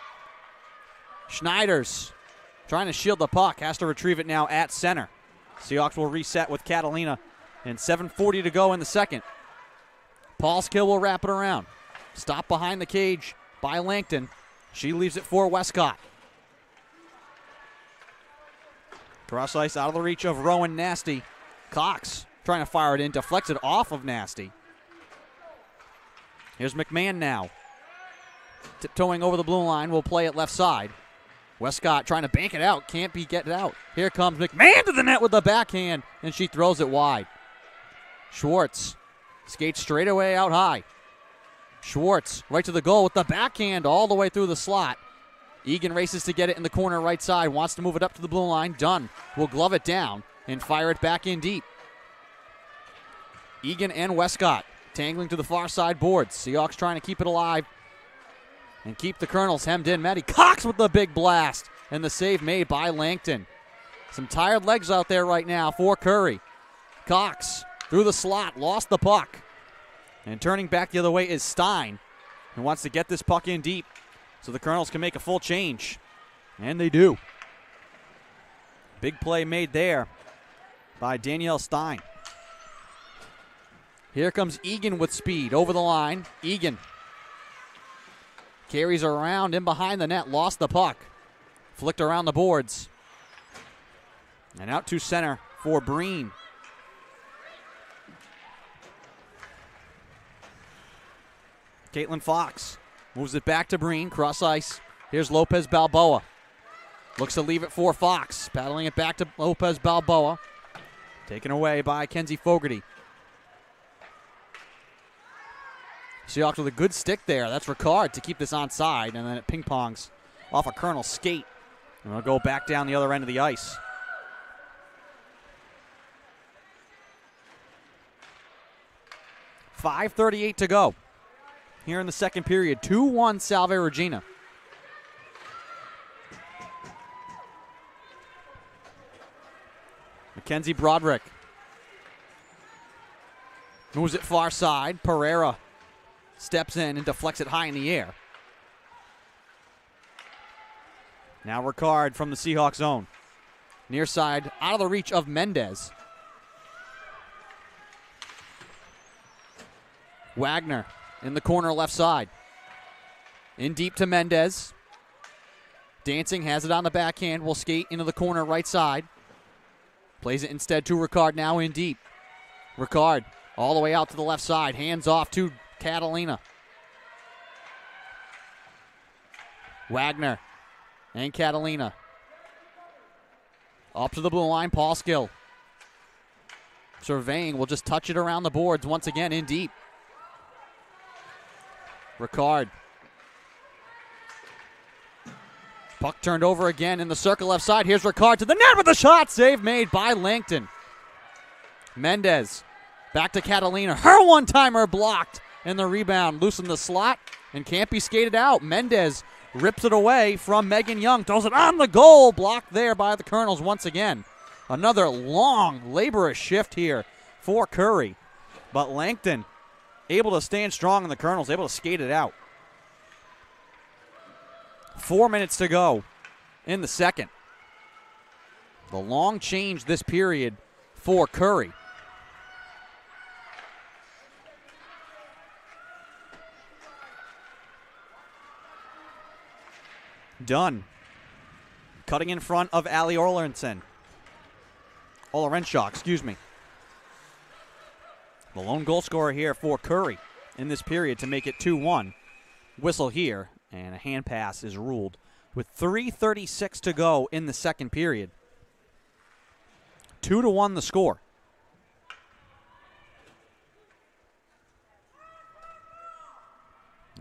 [SPEAKER 1] Schneiders trying to shield the puck. Has to retrieve it now at center. Seahawks will reset with Catalina. And 7:40 to go in the second. Paulskill will wrap it around. Stop behind the cage by Langton. She leaves it for Westcott. Cross ice out of the reach of Rowan Nasty. Cox trying to fire it in. Deflects it off of Nasty. Here's McMahon now. Tiptoeing over the blue line. Will play it left side. Westcott trying to bank it out. Can't be getting out. Here comes McMahon to the net with the backhand. And she throws it wide. Schwartz skates straight away out high. Schwartz right to the goal with the backhand all the way through the slot. Egan races to get it in the corner right side. Wants to move it up to the blue line. Dunn will glove it down and fire it back in deep. Egan and Westcott tangling to the far side boards. Seahawks trying to keep it alive and keep the Colonels hemmed in. Maddie Cox with the big blast and the save made by Langton. Some tired legs out there right now for Curry. Cox through the slot, lost the puck. And turning back the other way is Stein, who wants to get this puck in deep so the Colonels can make a full change. And they do. Big play made there by Danielle Stein. Here comes Egan with speed over the line. Egan carries around in behind the net, lost the puck. Flicked around the boards. And out to center for Breen. Caitlin Fox moves it back to Breen. Cross ice. Here's Lopez Balboa. Looks to leave it for Fox. Paddling it back to Lopez Balboa. Taken away by Kenzie Fogarty. Seahawks with a good stick there. That's Ricard to keep this onside. And then it ping-pongs off a Colonel skate. And we'll go back down the other end of the ice. .5:38 to go here in the second period. 2-1 Salve Regina. Mackenzie Broderick moves it far side. Pereira steps in and deflects it high in the air. Now Ricard from the Seahawks zone. Near side, out of the reach of Mendez. Wagner in the corner left side. In deep to Mendez. Dancing has it on the backhand. Will skate into the corner right side. Plays it instead to Ricard now in deep. Ricard all the way out to the left side. Hands off to Catalina. Wagner and Catalina. Up to the blue line, Paulskill. Surveying, will just touch it around the boards once again in deep. Ricard. Puck turned over again in the circle left side. Here's Ricard to the net with a shot. Save made by Langton. Mendez back to Catalina. Her one-timer blocked. And the rebound loosened the slot and can't be skated out. Mendez rips it away from Megan Young. Throws it on the goal. Blocked there by the Colonels once again. Another long, laborious shift here for Curry. But Langton able to stand strong, and the Colonels able to skate it out. 4 minutes to go in the second. The long change this period for Curry. Dunn cutting in front of Allie Olorenshaw, excuse me. The lone goal scorer here for Curry in this period to make it 2-1. Whistle here, and a hand pass is ruled with 3:36 to go in the second period. 2-1 the score.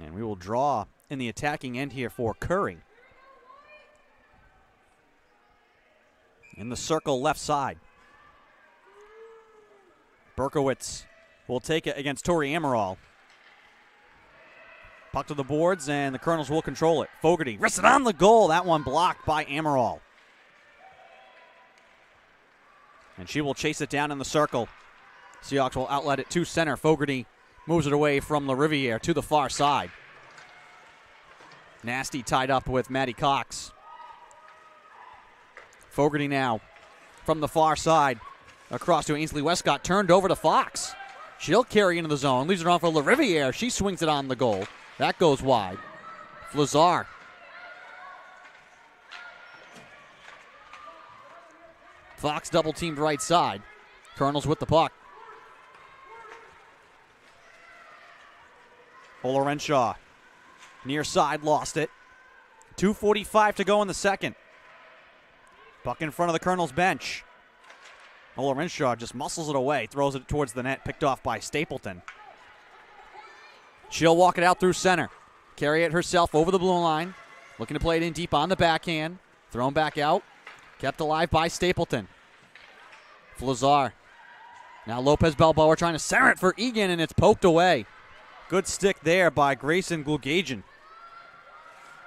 [SPEAKER 1] And we will draw in the attacking end here for Curry. In the circle left side. Berkowitz will take it against Tori Amaral. Puck to the boards, and the Colonels will control it. Fogarty wristed on the goal. That one blocked by Amaral. And she will chase it down in the circle. Seahawks will outlet it to center. Fogarty moves it away from LaRiviere to the far side. Nasty tied up with Maddie Cox. Fogarty now from the far side. Across to Ainsley Westcott. Turned over to Fox. She'll carry into the zone. Leaves it on for LaRiviere. She swings it on the goal. That goes wide. Flazar. Fox double teamed right side. Colonels with the puck. Ola Renshaw. Near side, lost it. 2:45 to go in the second. Puck in front of the Colonels bench. Ola Renshaw just muscles it away, throws it towards the net, picked off by Stapleton. She'll walk it out through center. Carry it herself over the blue line. Looking to play it in deep on the backhand. Thrown back out. Kept alive by Stapleton. Flazar. Now Lopez Balboa trying to center it for Egan, and it's poked away. Good stick there by Grayson Gulgajian.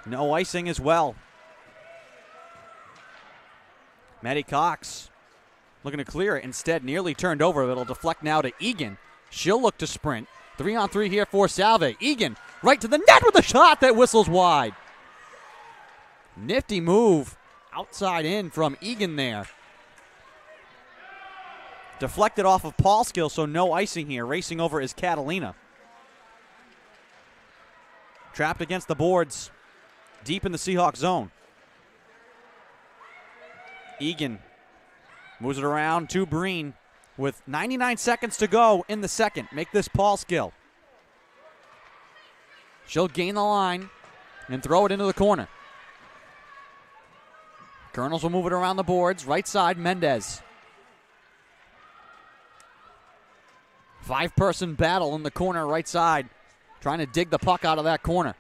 [SPEAKER 1] No icing as well. Maddie Cox looking to clear it. Instead, nearly turned over. It'll deflect now to Egan. She'll look to sprint. 3-on-3 here for Salve. Egan right to the net with a shot that whistles wide. Nifty move outside in from Egan there. Deflected off of Paulskill, so no icing here. Racing over is Catalina. Trapped against the boards, deep in the Seahawks zone. Egan moves it around to Breen with 99 seconds to go in the second. Make this Paulskill. She'll gain the line and throw it into the corner. Colonels will move it around the boards. Right side, Mendez. 5-person battle in the corner right side. Trying to dig the puck out of that corner.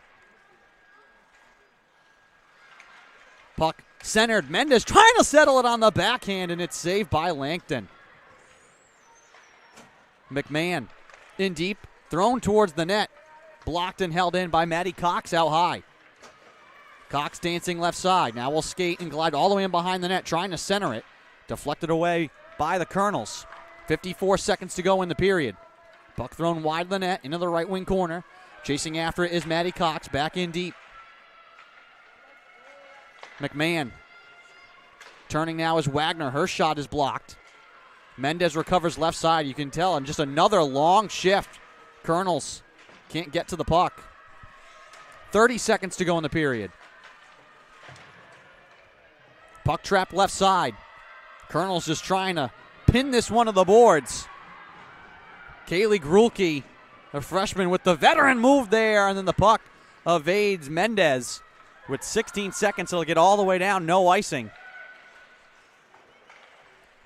[SPEAKER 1] Puck centered. Mendez trying to settle it on the backhand, and it's saved by Langton. McMahon in deep. Thrown towards the net. Blocked and held in by Maddie Cox out high. Cox dancing left side. Now will skate and glide all the way in behind the net, trying to center it. Deflected away by the Colonels. 54 seconds to go in the period. Puck thrown wide of the net into the right wing corner. Chasing after it is Maddie Cox, back in deep. McMahon turning now is Wagner. Her shot is blocked. Mendez recovers left side. You can tell, and just another long shift. Colonels can't get to the puck. 30 seconds to go in the period. Puck trap left side. Colonels just trying to pin this one to the boards. Kaylee Grulke, a freshman, with the veteran move there, and then the puck evades Mendez. With 16 seconds, it'll get all the way down, no icing.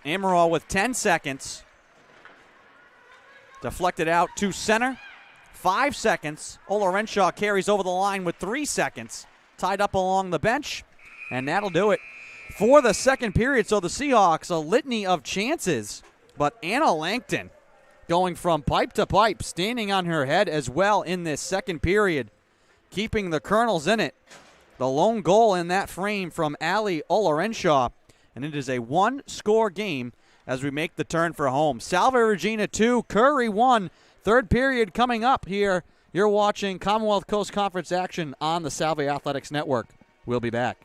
[SPEAKER 1] Amaral with 10 seconds. Deflected out to center. 5 seconds. Ola Renshaw carries over the line with 3 seconds. Tied up along the bench, and that'll do it for the second period. So the Seahawks, a litany of chances, but Anna Langton going from pipe to pipe, standing on her head as well in this second period, keeping the Colonels in it. The lone goal in that frame from Allie Olarenshaw, and it is a one-score game as we make the turn for home. Salve Regina 2, Curry 1. Third period coming up here. You're watching Commonwealth Coast Conference action on the Salve Athletics Network. We'll be back.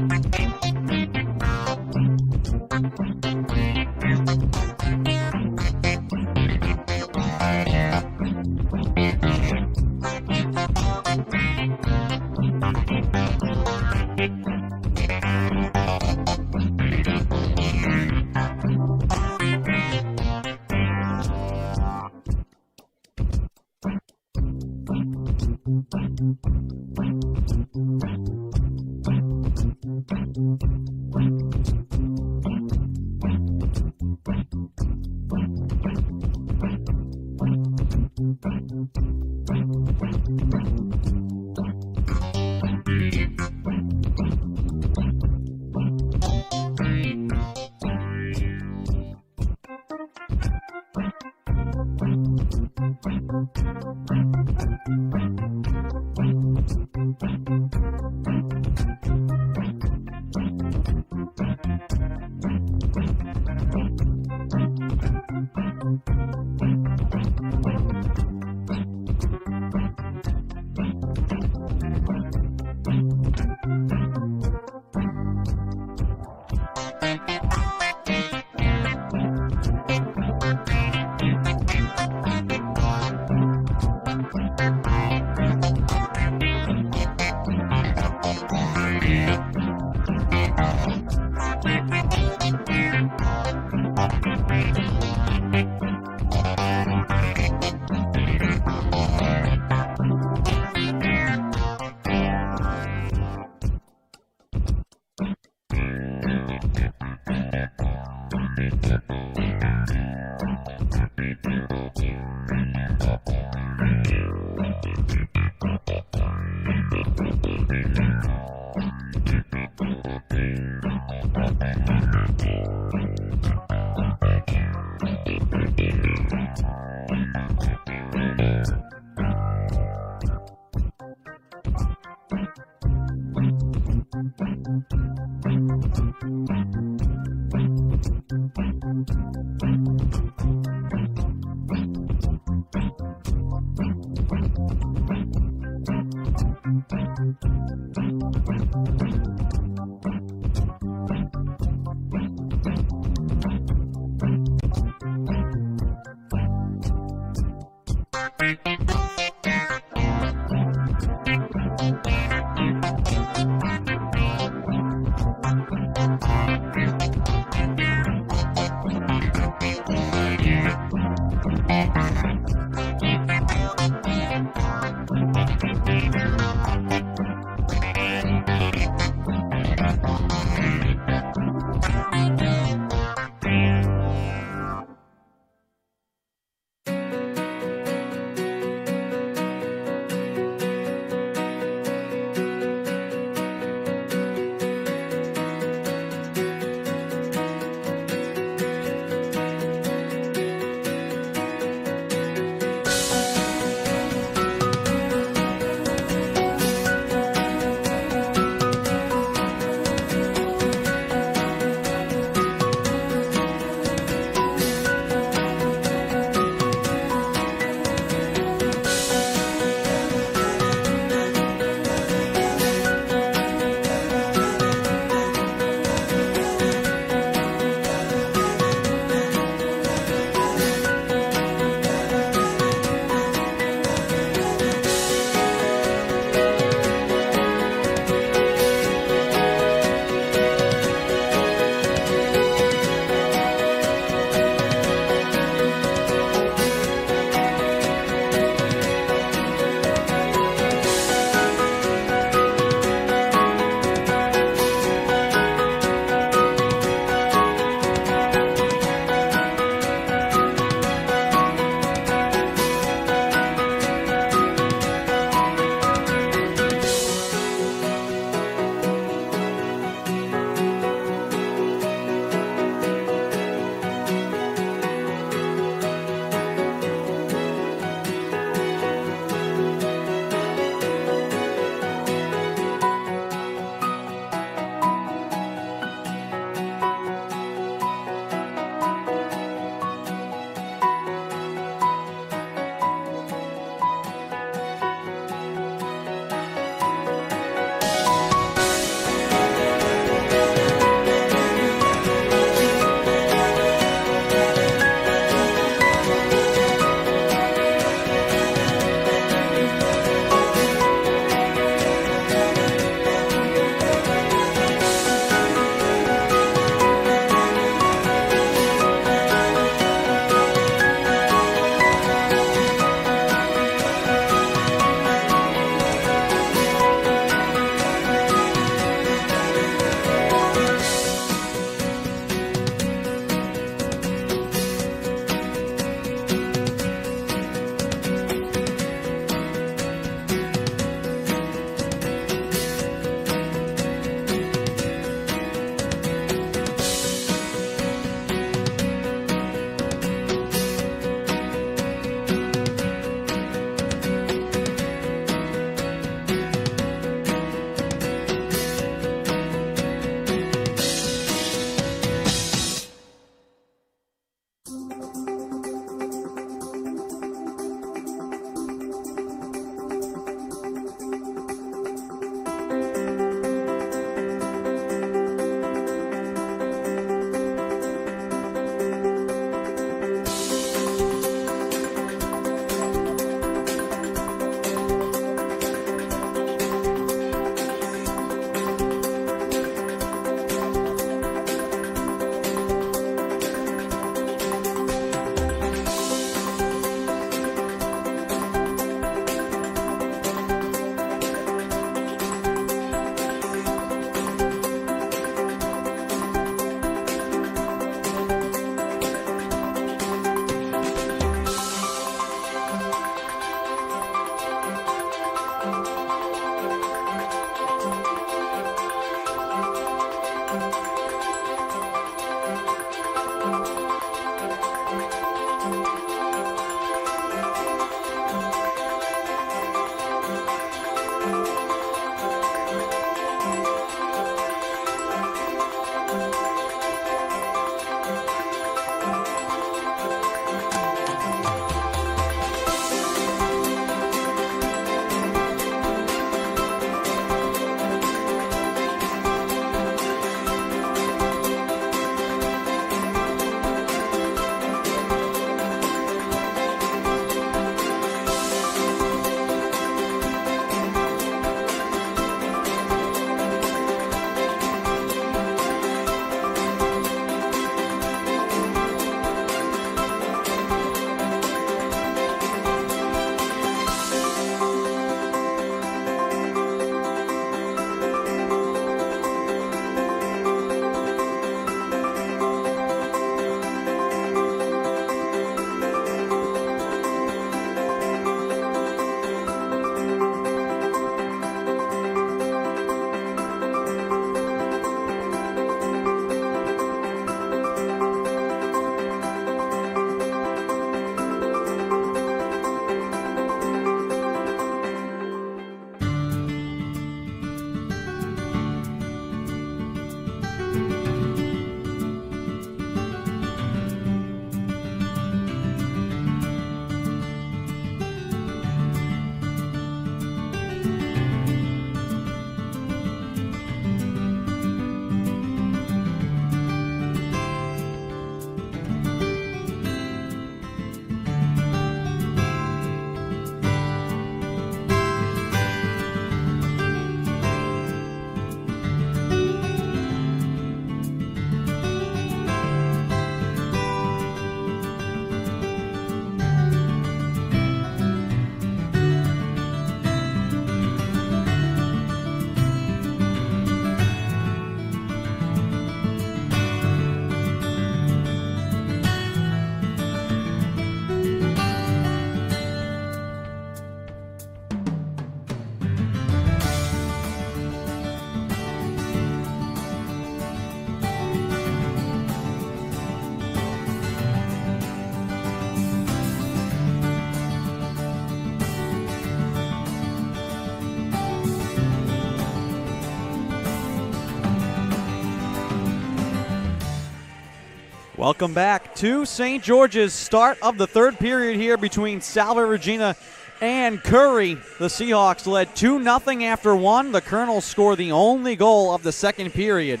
[SPEAKER 1] Welcome back to St. George's. Start of the third period here between Salve Regina and Curry. The Seahawks led 2-0 after one. The Colonels score the only goal of the second period.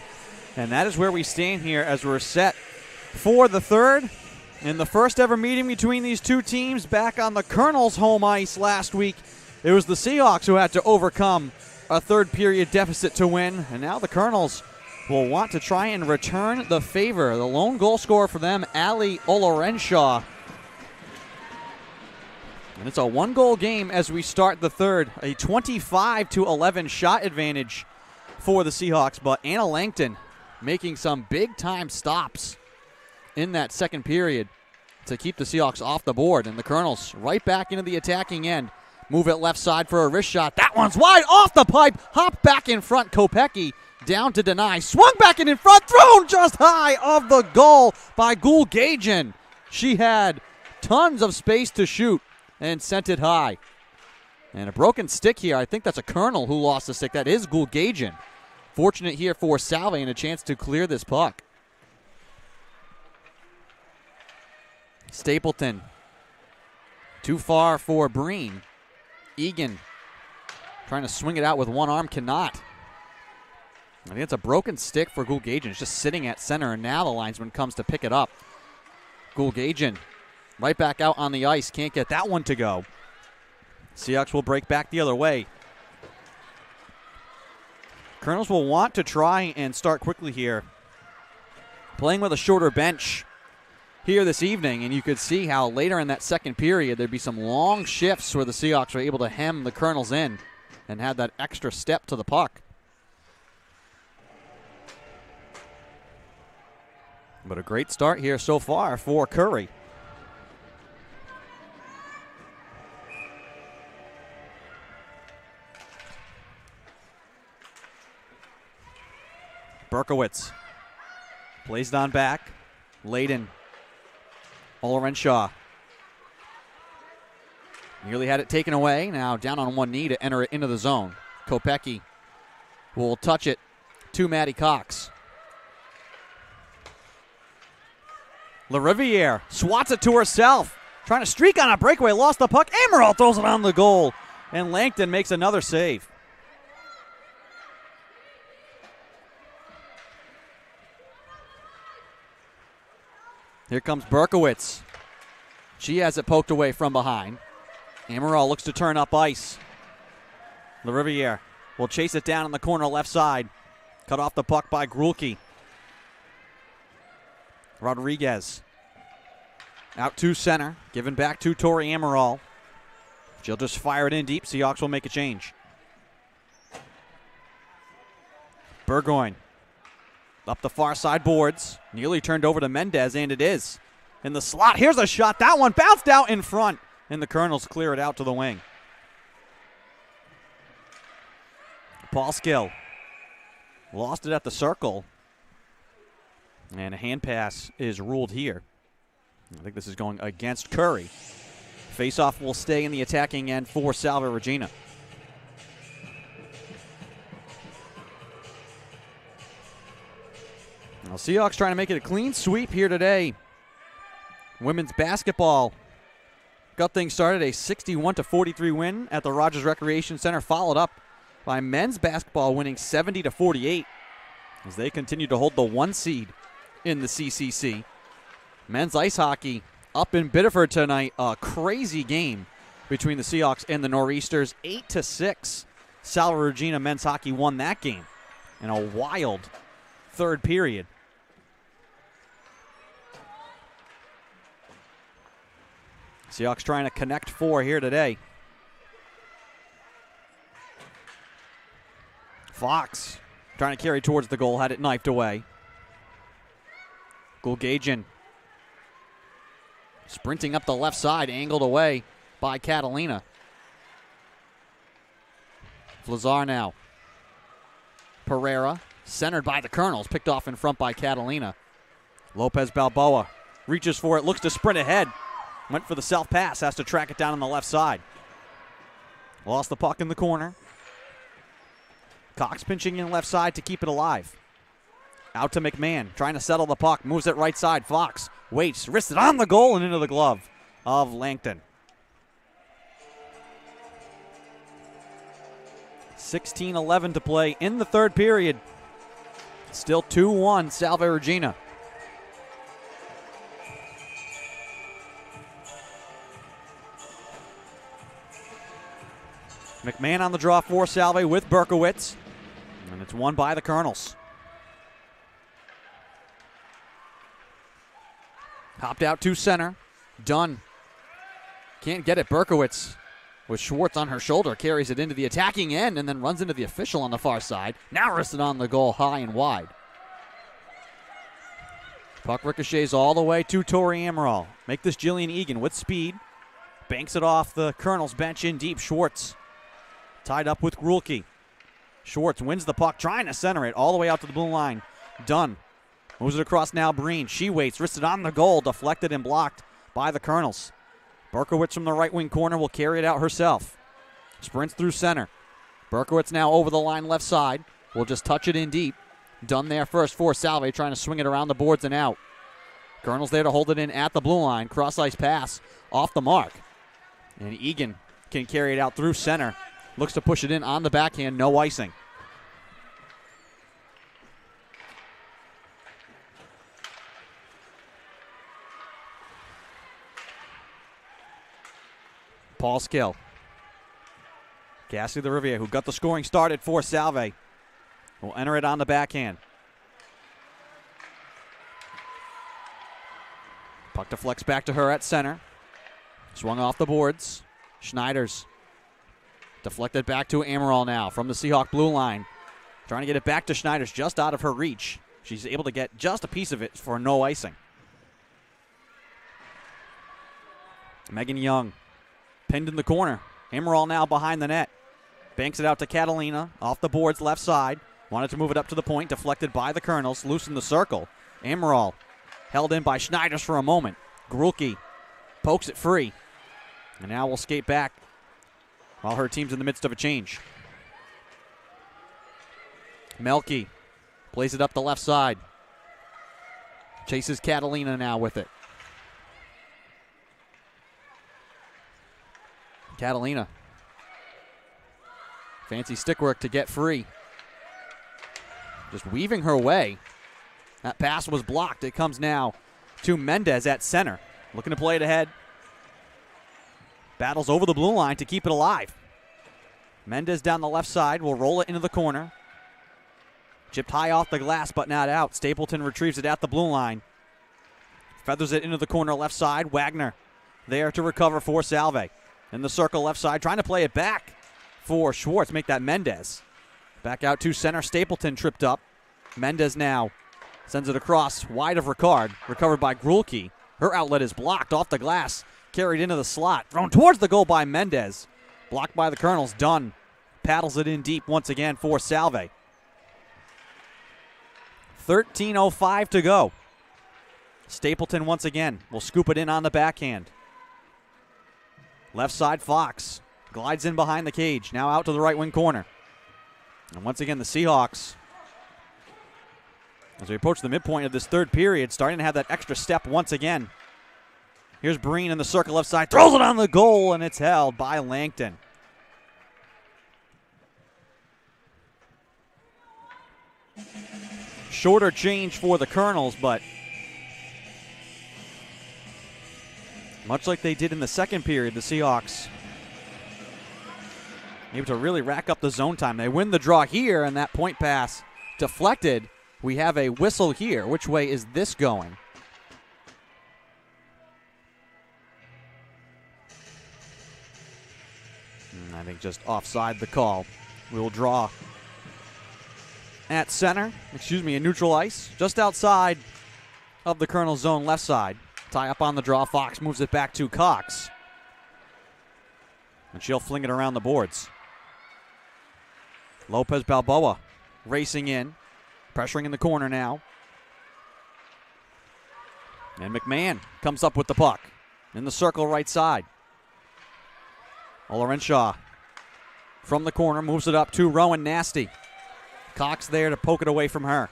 [SPEAKER 1] And that is where we stand here as we're set for the third. In the first ever meeting between these two teams back on the Colonels' home ice last week, it was the Seahawks who had to overcome a third period deficit to win. And now the Colonels will want to try and return the favor. The lone goal scorer for them, Ali Olorenshaw. And it's a one-goal game as we start the third. A 25-11 shot advantage for the Seahawks, but Anna Langton making some big-time stops in that second period to keep the Seahawks off the board. And the Colonels right back into the attacking end. Move it left side for a wrist shot. That one's wide off the pipe. Hop back in front. Kopecky down to deny. Swung back in front. Thrown just high of the goal by Gulgajian. She had tons of space to shoot and sent it high. And a broken stick here. I think that's a Colonel who lost the stick. That is Gulgajian. Fortunate here for Salve and a chance to clear this puck. Stapleton. Too far for Breen. Egan trying to swing it out with one arm, cannot. I think it's a broken stick for Gulgajian. It's just sitting at center, and now the linesman comes to pick it up. Gulgajian right back out on the ice. Can't get that one to go. Seahawks will break back the other way. Colonels will want to try and start quickly here. Playing with a shorter bench here this evening, and you could see how later in that second period there'd be some long shifts where the Seahawks were able to hem the Colonels in and had that extra step to the puck. But a great start here so far for Curry. Berkowitz plays on back. Layden. Olorenshaw. Nearly had it taken away. Now down on one knee to enter it into the zone. Kopecky will touch it to Maddie Cox. LaRiviere swats it to herself. Trying to streak on a breakaway. Lost the puck. Amaral throws it on the goal. And Langton makes another save. Here comes Berkowitz. She has it poked away from behind. Amaral looks to turn up ice. LaRiviere will chase it down in the corner left side. Cut off the puck by Grulke. Rodriguez out to center. Given back to Tori Amaral. She'll just fire it in deep. Seahawks will make a change. Burgoyne up the far side boards. Nearly turned over to Mendez, and it is. In the slot, here's a shot. That one bounced out in front, and the Colonels clear it out to the wing. Paul Skill lost it at the circle, and a hand pass is ruled here. I think this is going against Curry. Faceoff will stay in the attacking end for Salve Regina. Now, Seahawks trying to make it a clean sweep here today. Women's basketball got things started, a 61-43 win at the Rogers Recreation Center, followed up by men's basketball winning 70-48 as they continue to hold the 1 seed in the CCC. Men's ice hockey up in Biddeford tonight, a crazy game between the Seahawks and the Nor'easters, 8-6. Salve Regina men's hockey won that game in a wild third period. Seahawks trying to connect 4 here today. Fox trying to carry towards the goal, had it knifed away. Gulgajian sprinting up the left side, angled away by Catalina. Flazar now. Pereira, centered by the Colonels, picked off in front by Catalina. Lopez Balboa reaches for it, looks to sprint ahead. Went for the self pass, has to track it down on the left side. Lost the puck in the corner. Cox pinching in left side to keep it alive. Out to McMahon, trying to settle the puck. Moves it right side. Fox waits, wrists it on the goal and into the glove of Langton. 16:11 to play in the third period. Still 2-1, Salve Regina. McMahon on the draw for Salve with Berkowitz. And it's won by the Colonels. Hopped out to center. Dunn. Can't get it. Berkowitz with Schwartz on her shoulder. Carries it into the attacking end and then runs into the official on the far side. Now wristed on the goal high and wide. Puck ricochets all the way to Tori Amaral. Make this Jillian Egan with speed. Banks it off the Colonels bench in deep. Schwartz tied up with Grulke. Schwartz wins the puck, trying to center it all the way out to the blue line. Dunn moves it across now. Breen. She waits, wristed on the goal, deflected and blocked by the Colonels. Berkowitz from the right wing corner will carry it out herself. Sprints through center. Berkowitz now over the line left side. Will just touch it in deep. Dunn there first for Salve, trying to swing it around the boards and out. Colonels there to hold it in at the blue line. Cross ice pass off the mark. And Egan can carry it out through center. Looks to push it in on the backhand, no icing. Paul Skill. Cassie the Riviere, who got the scoring started for Salve, will enter it on the backhand. Puck deflects back to her at center. Swung off the boards. Schneider's deflected back to Amaral now from the Seahawk blue line. Trying to get it back to Schneider's, just out of her reach. She's able to get just a piece of it for no icing. Megan Young pinned in the corner. Amaral now behind the net. Banks it out to Catalina off the boards left side. Wanted to move it up to the point, deflected by the Colonels. Loose in the circle. Amaral held in by Schneiders for a moment. Grulke pokes it free. And now we'll skate back while her team's in the midst of a change. Melke plays it up the left side. Chases Catalina now with it. Catalina. Fancy stick work to get free. Just weaving her way. That pass was blocked. It comes now to Mendez at center. Looking to play it ahead. Battles over the blue line to keep it alive. Mendez down the left side will roll it into the corner. Chipped high off the glass, but not out. Stapleton retrieves it at the blue line. Feathers it into the corner left side. Wagner there to recover for Salve. In the circle left side, trying to play it back for Schwartz. Make that Mendez. Back out to center. Stapleton tripped up. Mendez now sends it across wide of Ricard. Recovered by Grulke. Her outlet is blocked off the glass. Carried into the slot. Thrown towards the goal by Mendez. Blocked by the Colonels. Dunn paddles it in deep once again for Salve. 13:05 to go. Stapleton once again will scoop it in on the backhand. Left side, Fox glides in behind the cage. Now out to the right wing corner. And once again, the Seahawks, as we approach the midpoint of this third period, starting to have that extra step once again. Here's Breen in the circle left side. Throws it on the goal, and it's held by Langton. Shorter change for the Colonels, but much like they did in the second period, the Seahawks able to really rack up the zone time. They win the draw here, and that point pass deflected. We have a whistle here. Which way is this going? I think just offside the call. We will draw at center, in neutral ice, just outside of the Colonel's zone left side. Tie up on the draw. Fox moves it back to Cox. And she'll fling it around the boards. Lopez Balboa racing in, pressuring in the corner now. And McMahon comes up with the puck in the circle right side. Olorenshaw from the corner moves it up to Rowan Nasty. Cox there to poke it away from her.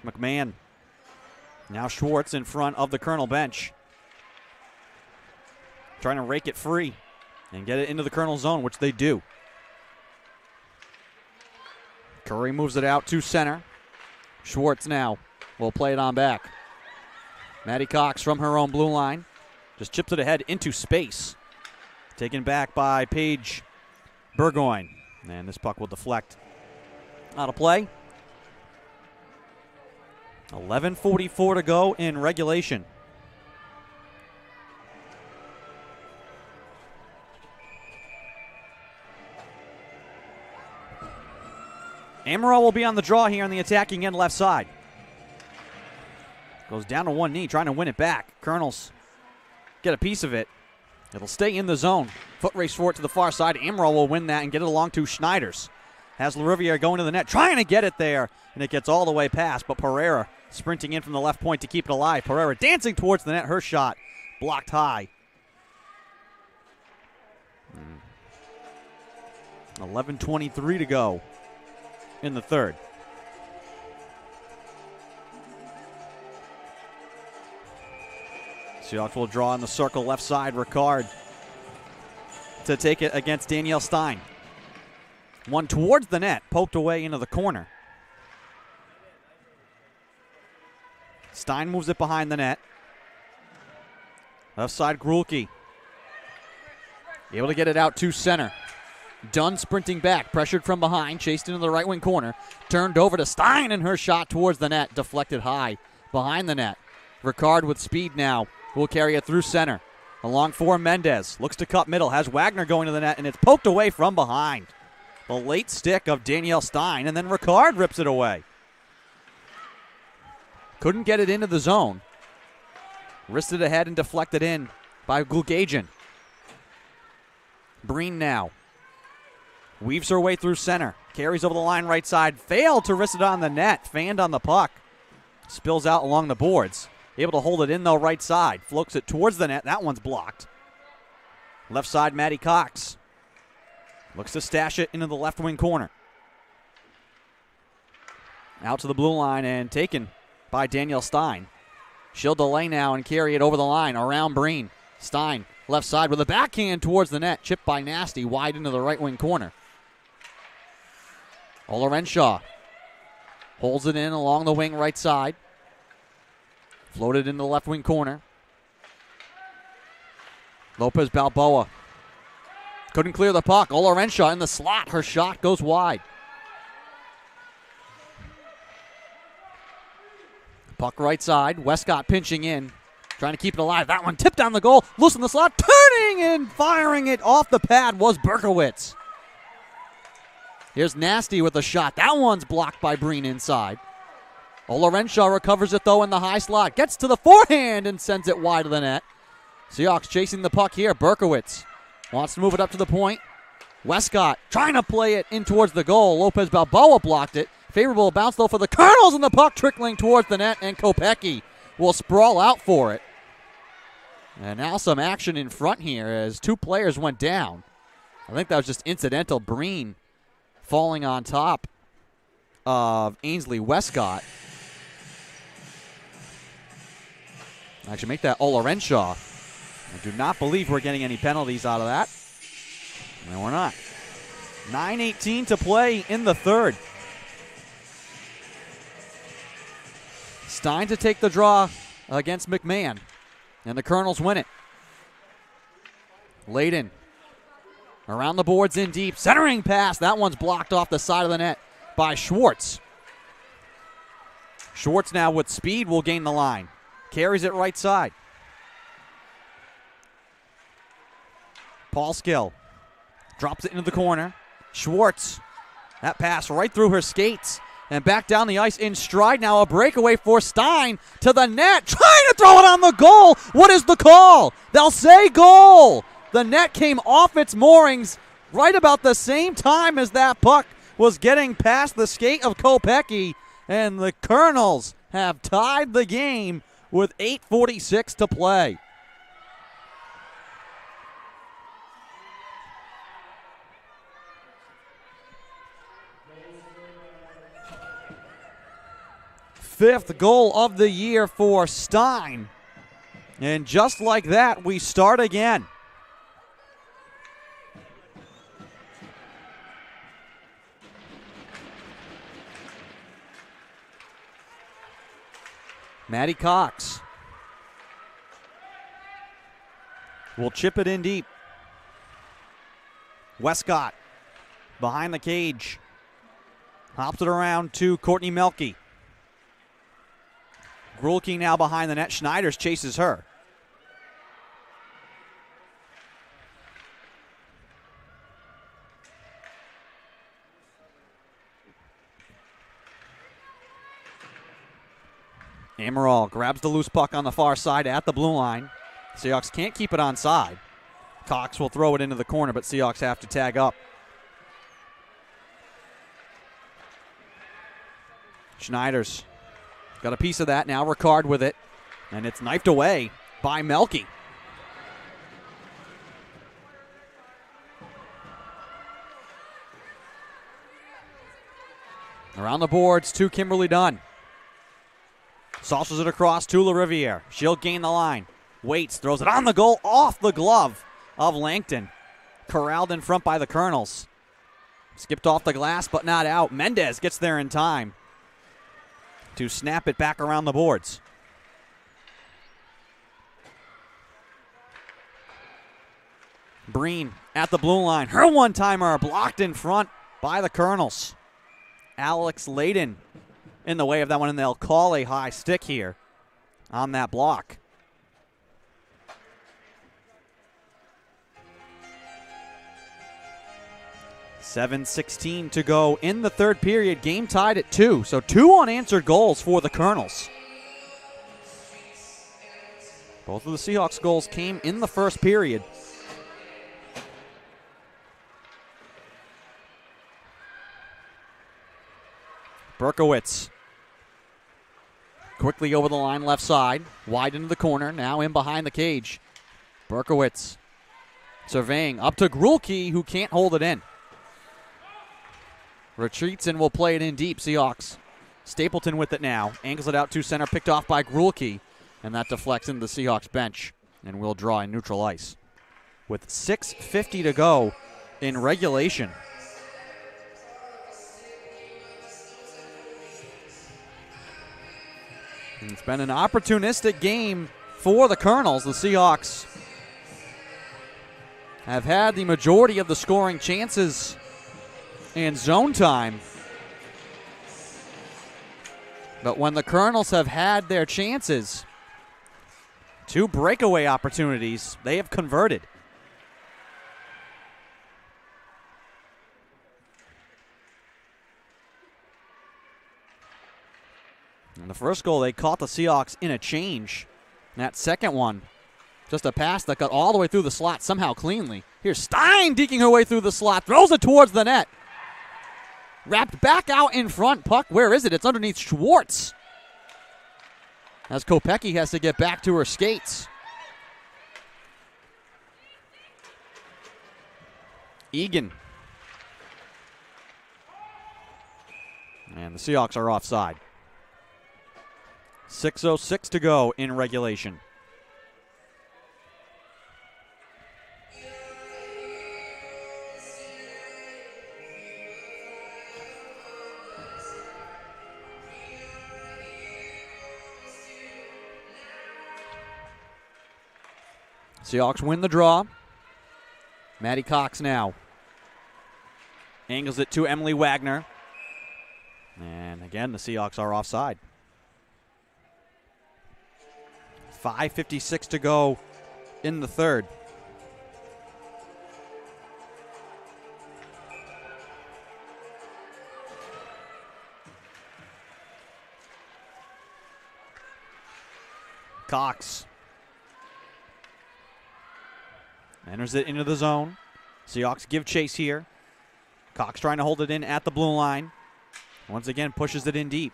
[SPEAKER 1] McMahon. Now Schwartz in front of the Colonel bench. Trying to rake it free and get it into the Colonel zone, which they do. Curry moves it out to center. Schwartz now will play it on back. Maddie Cox from her own blue line. Just chips it ahead into space. Taken back by Paige Burgoyne. And this puck will deflect out of play. 11:44 to go in regulation. Amaral will be on the draw here on the attacking end left side. Goes down to one knee, trying to win it back. Colonels get a piece of it. It'll stay in the zone. Foot race for it to the far side. Amaral will win that and get it along to Schneiders. Has LaRiviere going to the net, trying to get it there, and it gets all the way past, but Pereira sprinting in from the left point to keep it alive. Pereira dancing towards the net. Her shot blocked high. 11:23 to go in the third. Seahawks will draw in the circle left side. Ricard to take it against Danielle Stein. One towards the net, poked away into the corner. Stein moves it behind the net. Left side, Grulke. Able to get it out to center. Dunn sprinting back, pressured from behind, chased into the right wing corner. Turned over to Stein, and her shot towards the net, deflected high behind the net. Ricard with speed now will carry it through center. Along for Mendez. Looks to cut middle, has Wagner going to the net, and it's poked away from behind. The late stick of Danielle Stein, and then Ricard rips it away. Couldn't get it into the zone. Wristed ahead and deflected in by Gulgajian. Breen now. Weaves her way through center. Carries over the line right side. Failed to wrist it on the net. Fanned on the puck. Spills out along the boards. Able to hold it in, though, right side. Floats it towards the net. That one's blocked. Left side, Maddie Cox. Looks to stash it into the left wing corner. Out to the blue line and taken by Danielle Stein. She'll delay now and carry it over the line around Breen. Stein, left side with a backhand towards the net. Chipped by Nasty, wide into the right wing corner. Ola Renshaw holds it in along the wing right side. Floated into the left wing corner. Lopez Balboa couldn't clear the puck. Ola Renshaw in the slot. Her shot goes wide. Puck right side. Westcott pinching in. Trying to keep it alive. That one tipped down the goal. Loose in the slot. Turning and firing it off the pad was Berkowitz. Here's Nasty with a shot. That one's blocked by Breen inside. Ola Renshaw recovers it, though, in the high slot. Gets to the forehand and sends it wide of the net. Seahawks chasing the puck here. Berkowitz wants to move it up to the point. Westcott trying to play it in towards the goal. Lopez Balboa blocked it. Favorable bounce, though, for the Colonels, and the puck trickling towards the net, and Kopecky will sprawl out for it. And now some action in front here as two players went down. I think that was just incidental. Breen falling on top of Ainsley Westcott. Actually, make that Ola Renshaw. I do not believe we're getting any penalties out of that. No, we're not. 9:18 to play in the third. Stein to take the draw against McMahon. And the Colonels win it. Layden around the boards in deep. Centering pass. That one's blocked off the side of the net by Schwartz. Schwartz now with speed will gain the line. Carries it right side. Paul Skill drops it into the corner. Schwartz. That pass right through her skates. And back down the ice in stride. Now a breakaway for Stein to the net. Trying to throw it on the goal. What is the call? They'll say goal. The net came off its moorings right about the same time as that puck was getting past the skate of Kopecky. And the Colonels have tied the game with 8:46 to play. 5th goal of the year for Stein. And just like that, we start again. Maddie Cox will chip it in deep. Westcott behind the cage. Hops it around to Courtney Melke. Grulke now behind the net. Schneiders chases her. Amaral grabs the loose puck on the far side at the blue line. Seahawks can't keep it onside. Cox will throw it into the corner, but Seahawks have to tag up. Schneiders got a piece of that now. Ricard with it, and it's knifed away by Melke. Around the boards to Kimberly Dunn. Saucers it across to LaRiviere. She'll gain the line. Waits, throws it on the goal, off the glove of Langton. Corralled in front by the Colonels. Skipped off the glass, but not out. Mendez gets there in time to snap it back around the boards. Breen at the blue line. Her one-timer blocked in front by the Colonels. Alex Layden in the way of that one, and they'll call a high stick here on that block. .7:16 to go in the third period. Game tied at 2. So 2 unanswered goals for the Colonels. Both of the Seahawks goals came in the first period. Berkowitz quickly over the line left side. Wide into the corner. Now in behind the cage. Berkowitz surveying up to Grulke, who can't hold it in. Retreats and will play it in deep. Seahawks. Stapleton with it now. Angles it out to center. Picked off by Grulke. And that deflects into the Seahawks bench. And will draw in neutral ice. With 6:50 to go in regulation. And it's been an opportunistic game for the Colonels. The Seahawks have had the majority of the scoring chances and zone time. But when the Colonels have had their chances, 2 breakaway opportunities, they have converted. And the first goal, they caught the Seahawks in a change. And that second one, just a pass that got all the way through the slot somehow cleanly. Here's Stein deking her way through the slot, throws it towards the net. Wrapped back out in front. Puck, where is it? It's underneath Schwartz. As Kopecky has to get back to her skates. Egan. And the Seahawks are offside. 6:06 to go in regulation. Seahawks win the draw. Maddie Cox now. Angles it to Emily Wagner. And again, the Seahawks are offside. 5:56 to go in the third. Cox enters it into the zone. Seahawks give chase here. Cox trying to hold it in at the blue line. Once again, pushes it in deep.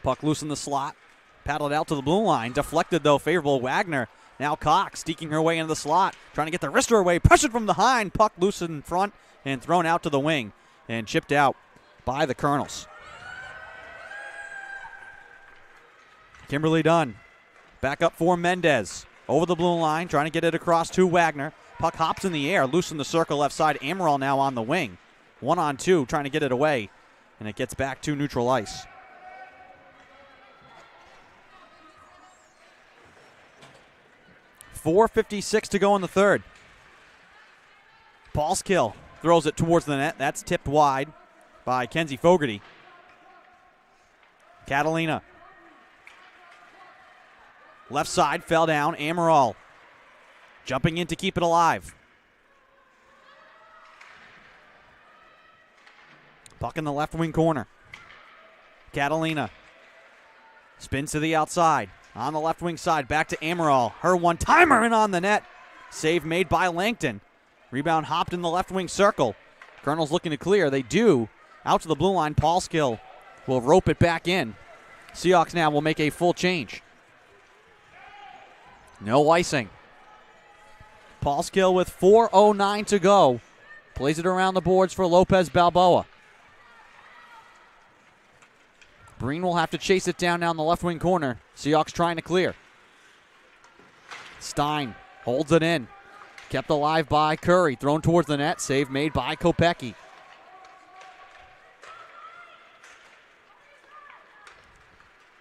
[SPEAKER 1] Puck loose in the slot. Paddled out to the blue line. Deflected, though, favorable. Wagner Now Cox steaking her way into the slot, trying to get the wrister away, pressured from behind, puck loose in front and thrown out to the wing and chipped out by the Colonels. Kimberly Dunn back up for Mendez. Over the blue line, trying to get it across to Wagner. Puck hops in the air, loose in the circle left side. Amaral now on the wing. 1-on-2, trying to get it away, and it gets back to neutral ice. .456 to go in the third. Paulskill throws it towards the net. That's tipped wide by Kenzie Fogarty. Catalina. Left side, fell down. Amaral jumping in to keep it alive. Puck in the left wing corner. Catalina spins to the outside. On the left wing side, back to Amaral. Her one-timer and on the net. Save made by Langton. Rebound hopped in the left wing circle. Colonels looking to clear. They do. Out to the blue line. Paulskill will rope it back in. Seahawks now will make a full change. No icing. Paulskill with 4:09 to go. Plays it around the boards for Lopez Balboa. Breen will have to chase it down the left wing corner. Seahawks trying to clear. Stein holds it in. Kept alive by Curry. Thrown towards the net. Save made by Kopecky.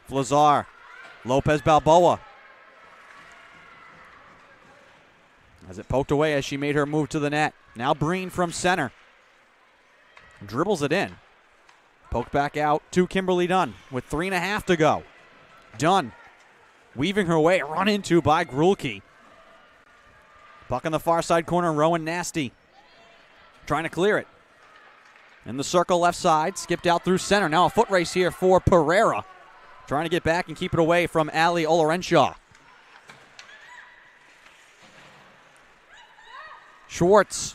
[SPEAKER 1] Flazar. Lopez Balboa. As it poked away as she made her move to the net. Now Breen from center. Dribbles it in. Poked back out to Kimberly Dunn with 3.5 to go. Dunn weaving her way, run into by Grulke. Puck in the far side corner, Rowan Nasty trying to clear it. In the circle left side, skipped out through center. Now a foot race here for Pereira. Trying to get back and keep it away from Ali Olorenshaw. Schwartz.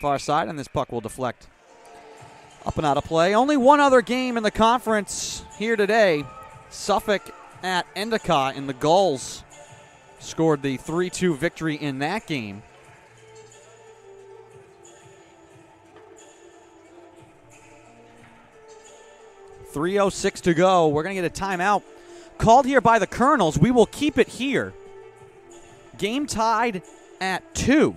[SPEAKER 1] Far side, and this puck will deflect up and out of play. Only one other game in the conference here today. Suffolk at Endicott, and the Gulls scored the 3-2 victory in that game. .306 to go. We're going to get a timeout called here by the Colonels. We will keep it here. Game tied at 2.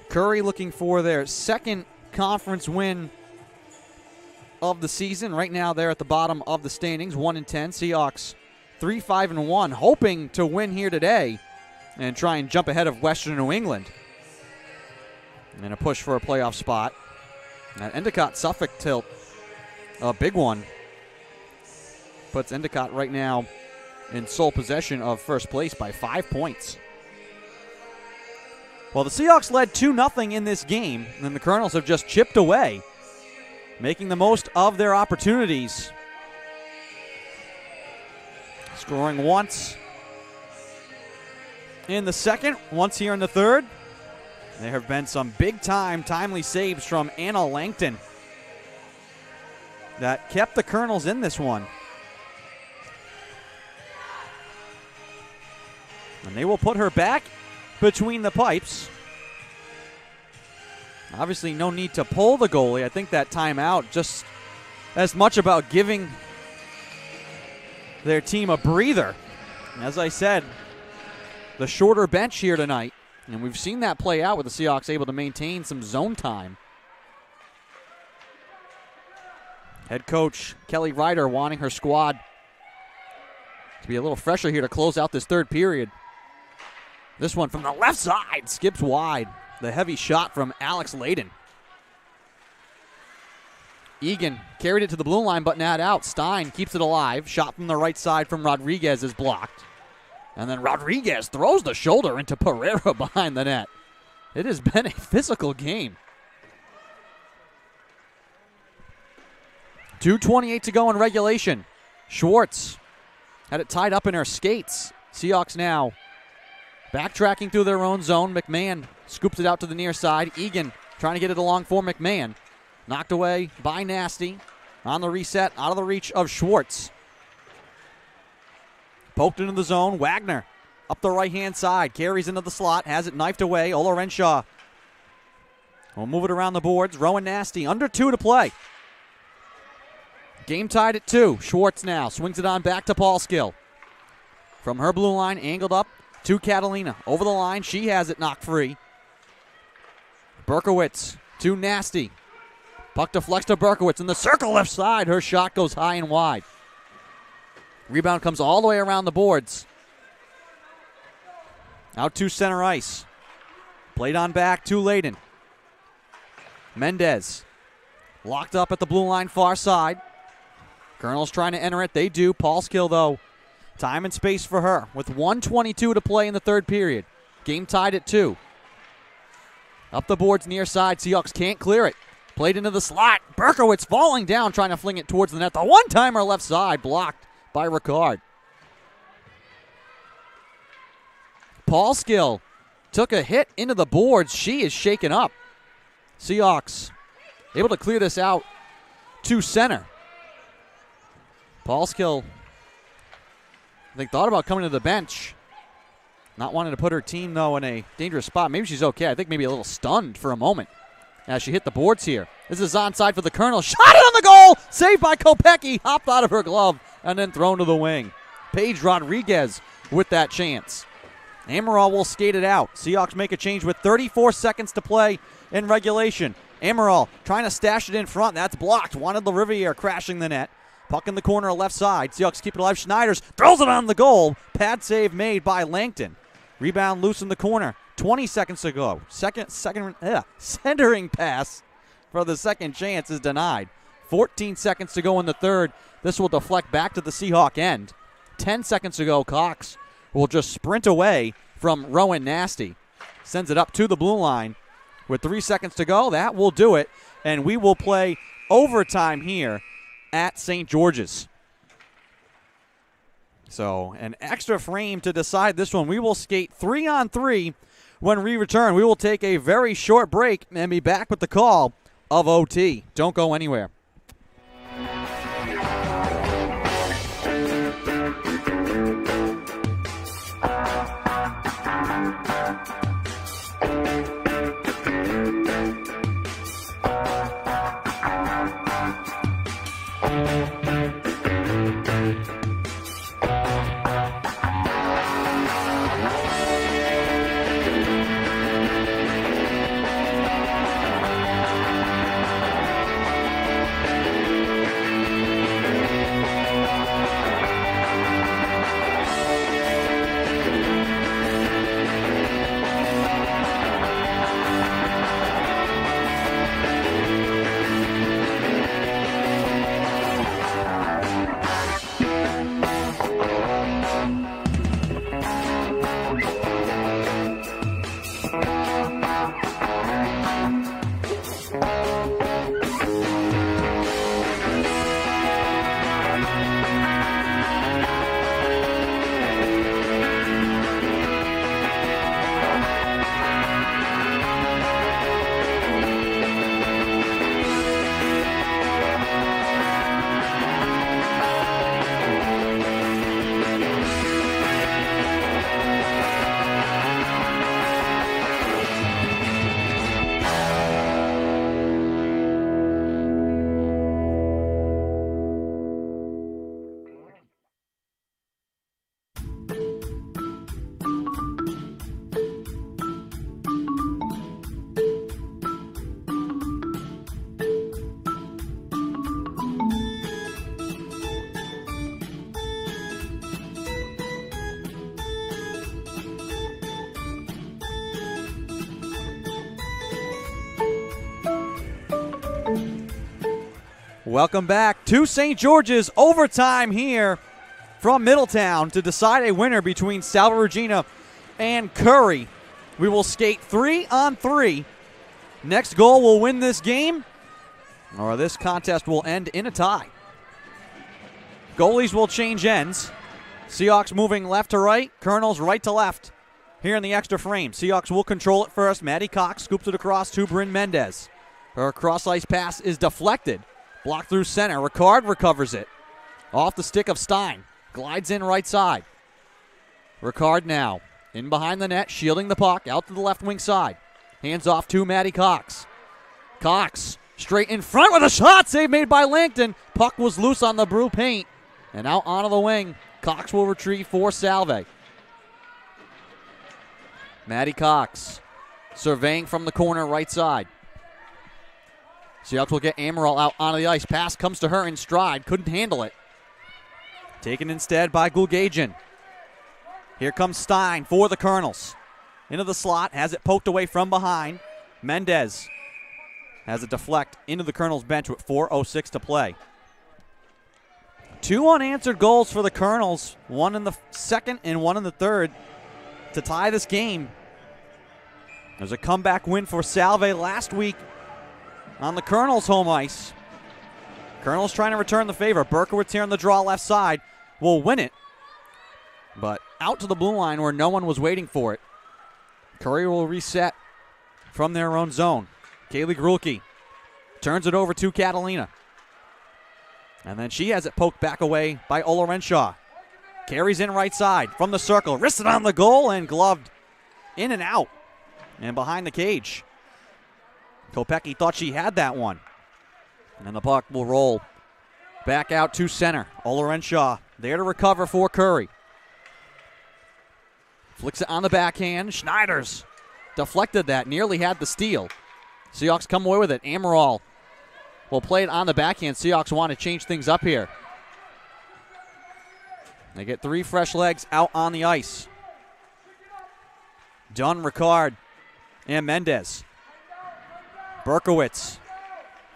[SPEAKER 1] Curry looking for their second conference win of the season. Right now they're at the bottom of the standings, 1-10. Seahawks 3-5-1, hoping to win here today and try and jump ahead of Western New England and a push for a playoff spot. That Endicott-Suffolk tilt, a big one, puts Endicott right now in sole possession of first place by 5 points. Well, the Seahawks led 2-0 in this game, and the Colonels have just chipped away, making the most of their opportunities. Scoring once in the second, once here in the third. There have been some big-time, timely saves from Anna Langton that kept the Colonels in this one. And they will put her back between the pipes. Obviously no need to pull the goalie. I think that timeout just as much about giving their team a breather. As I said, the shorter bench here tonight, and we've seen that play out with the Seahawks able to maintain some zone time. Head coach Kelly Ryder wanting her squad to be a little fresher here to close out this third period. This one from the left side skips wide. The heavy shot from Alex Layden. Egan carried it to the blue line, but not out. Stein keeps it alive. Shot from the right side from Rodriguez is blocked. And then Rodriguez throws the shoulder into Pereira behind the net. It has been a physical game. 2:28 to go in regulation. Schwartz had it tied up in her skates. Seahawks now backtracking through their own zone. McMahon scoops it out to the near side. Egan trying to get it along for McMahon. Knocked away by Nasty. On the reset, out of the reach of Schwartz. Poked into the zone. Wagner up the right-hand side. Carries into the slot. Has it knifed away. Ola Renshaw will move it around the boards. Rowan Nasty. Under 2 to play. Game tied at 2. Schwartz now swings it on back to Paulskill. From her blue line, angled up to Catalina. Over the line. She has it knocked free. Berkowitz to Nasty. Puck deflects to Berkowitz in the circle left side. Her shot goes high and wide. Rebound comes all the way around the boards. Out to center ice. Played on back to Layden. Mendez locked up at the blue line far side. Colonels trying to enter it. They do. Paulskill, though. Time and space for her with 1:22 to play in the third period. Game tied at 2. Up the boards near side. Seahawks can't clear it. Played into the slot. Berkowitz falling down, trying to fling it towards the net. The one-timer left side blocked by Ricard. Paulskill took a hit into the boards. She is shaken up. Seahawks able to clear this out to center. Paulskill, I think, thought about coming to the bench. Not wanting to put her team, though, in a dangerous spot. Maybe she's okay. I think maybe a little stunned for a moment as she hit the boards here. This is onside for the Colonel. Shot it on the goal! Saved by Kopecky. Hopped out of her glove and then thrown to the wing. Paige Rodriguez with that chance. Amaral will skate it out. Seahawks make a change with 34 seconds to play in regulation. Amaral trying to stash it in front. That's blocked. Wanted LaRiviere crashing the net. Puck in the corner left side. Seahawks keep it alive. Schneiders throws it on the goal. Pad save made by Langton. Rebound loose in the corner. 20 seconds to go. Centering pass for the second chance is denied. 14 seconds to go in the third. This will deflect back to the Seahawk end. 10 seconds to go. Cox will just sprint away from Rowan Nasty. Sends it up to the blue line. With 3 seconds to go, that will do it. And we will play overtime here at St. George's. So an extra frame to decide this one. We will skate 3-on-3 when we return. We will take a very short break and be back with the call of OT. Don't go anywhere. Welcome back to St. George's. Overtime here from Middletown to decide a winner between Salve Regina and Curry. We will skate 3-on-3. Next goal will win this game, or this contest will end in a tie. Goalies will change ends. Seahawks moving left to right, Colonels right to left. Here in the extra frame, Seahawks will control it first. Maddie Cox scoops it across to Bryn Mendez. Her cross-ice pass is deflected. Blocked through center. Ricard recovers it. Off the stick of Stein. Glides in right side. Ricard now in behind the net, shielding the puck out to the left wing side. Hands off to Maddie Cox. Cox straight in front with a shot. Save made by Langton. Puck was loose on the blue paint. And out onto the wing. Cox will retrieve for Salve. Maddie Cox surveying from the corner right side. Seahawks will get Amaral out onto the ice. Pass comes to her in stride. Couldn't handle it. Taken instead by Gulgajian. Here comes Stein for the Colonels. Into the slot. Has it poked away from behind. Mendez has it deflect into the Colonels bench with 4:06 to play. 2 unanswered goals for the Colonels. 1 in the second and 1 in the third to tie this game. There's a comeback win for Salve last week on the Colonels' home ice. Colonels trying to return the favor. Berkowitz here on the draw left side will win it. But out to the blue line where no one was waiting for it. Curry will reset from their own zone. Kaylee Grulke turns it over to Catalina. And then she has it poked back away by Ola Renshaw. Carries in right side from the circle. Wristed on the goal and gloved in and out. And behind the cage. Kopecky thought she had that one. And the puck will roll back out to center. Ola Renshaw there to recover for Curry. Flicks it on the backhand. Schneiders deflected that. Nearly had the steal. Seahawks come away with it. Amaral will play it on the backhand. Seahawks want to change things up here. They get 3 fresh legs out on the ice. Dunn, Ricard, and Mendez. Berkowitz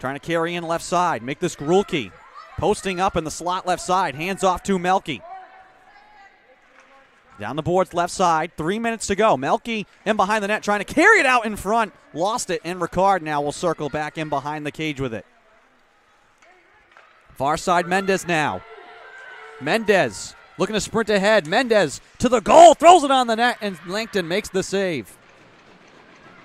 [SPEAKER 1] trying to carry in left side. Make this Grulke. Posting up in the slot left side. Hands off to Melke. Down the boards left side. 3 minutes to go. Melke in behind the net trying to carry it out in front. Lost it, and Ricard now will circle back in behind the cage with it. Far side Mendez now. Mendez looking to sprint ahead. Mendez to the goal. Throws it on the net, and Langton makes the save.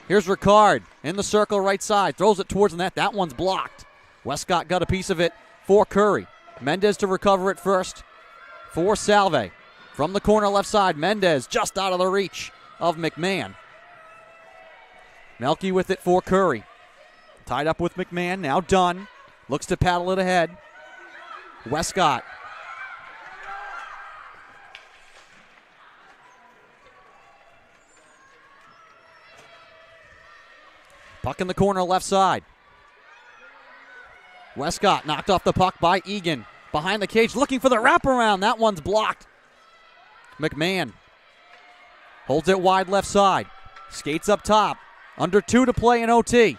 [SPEAKER 1] Here's Ricard in the circle right side. Throws it towards the net. That one's blocked. Westcott got a piece of it for Curry. Mendez to recover it first for Salve. From the corner left side, Mendez just out of the reach of McMahon. Melke with it for Curry. Tied up with McMahon, now Dunn. Looks to paddle it ahead. Westcott. Puck in the corner left side. Westcott knocked off the puck by Egan. Behind the cage, looking for the wraparound. That one's blocked. McMahon holds it wide left side. Skates up top. Under 2 to play in OT.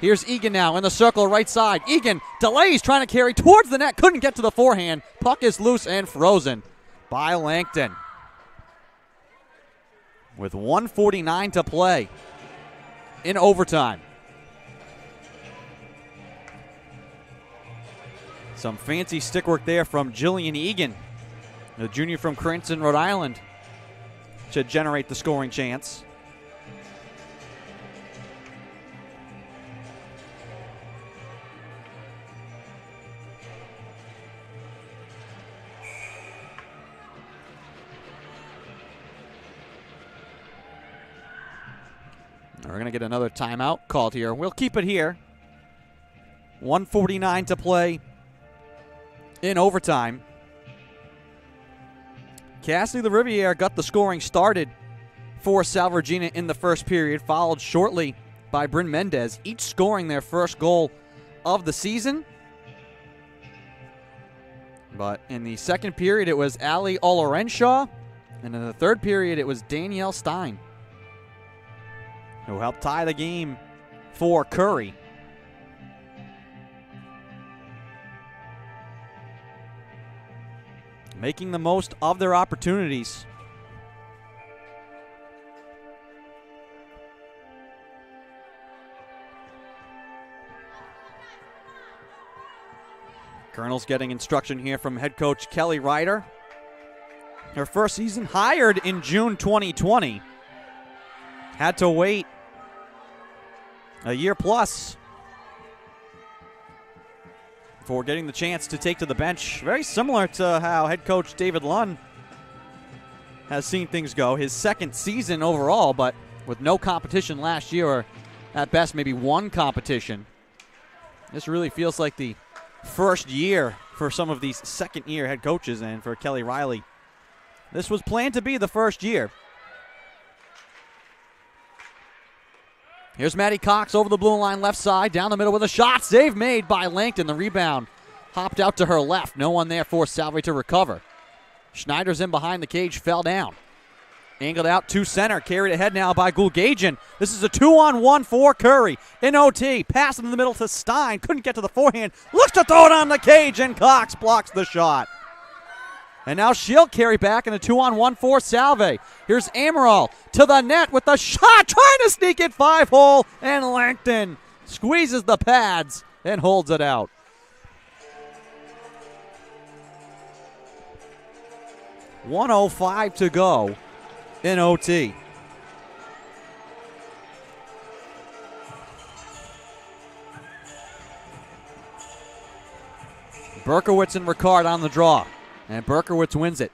[SPEAKER 1] Here's Egan now in the circle right side. Egan delays, trying to carry towards the net. Couldn't get to the forehand. Puck is loose and frozen by Langton. With 1:49 to play in overtime. Some fancy stick work there from Jillian Egan, the junior from Cranston, Rhode Island, to generate the scoring chance. We're going to get another timeout called here. We'll keep it here. 1:49 to play in overtime. Cassidy the Riviere got the scoring started for Salve Regina in the first period, followed shortly by Bryn Mendez, each scoring their first goal of the season. But in the second period, it was Ali Olorenshaw, and in the third period, it was Danielle Stein, who helped tie the game for Curry. Making the most of their opportunities. Colonels getting instruction here from head coach Kelly Ryder. Her first season, hired in June 2020. Had to wait a year plus for getting the chance to take to the bench. Very similar to how head coach David Lunn has seen things go. His second season overall, but with no competition last year, or at best maybe one competition. This really feels like the first year for some of these second-year head coaches, and for Kelly Riley, this was planned to be the first year. Here's Maddie Cox over the blue line left side, down the middle with a shot. Save made by Langton. The rebound hopped out to her left. No one there for Salve to recover. Schneider's in behind the cage, fell down. Angled out to center, carried ahead now by Gulgajian. This is a 2-on-1 for Curry. In OT, pass in the middle to Stein. Couldn't get to the forehand. Looks to throw it on the cage, and Cox blocks the shot. And now she'll carry back in a 2-on-1 for Salve. Here's Amaral to the net with the shot, trying to sneak it 5-hole, and Langton squeezes the pads and holds it out. .105 to go in OT. Berkowitz and Ricard on the draw. And Berkowitz wins it.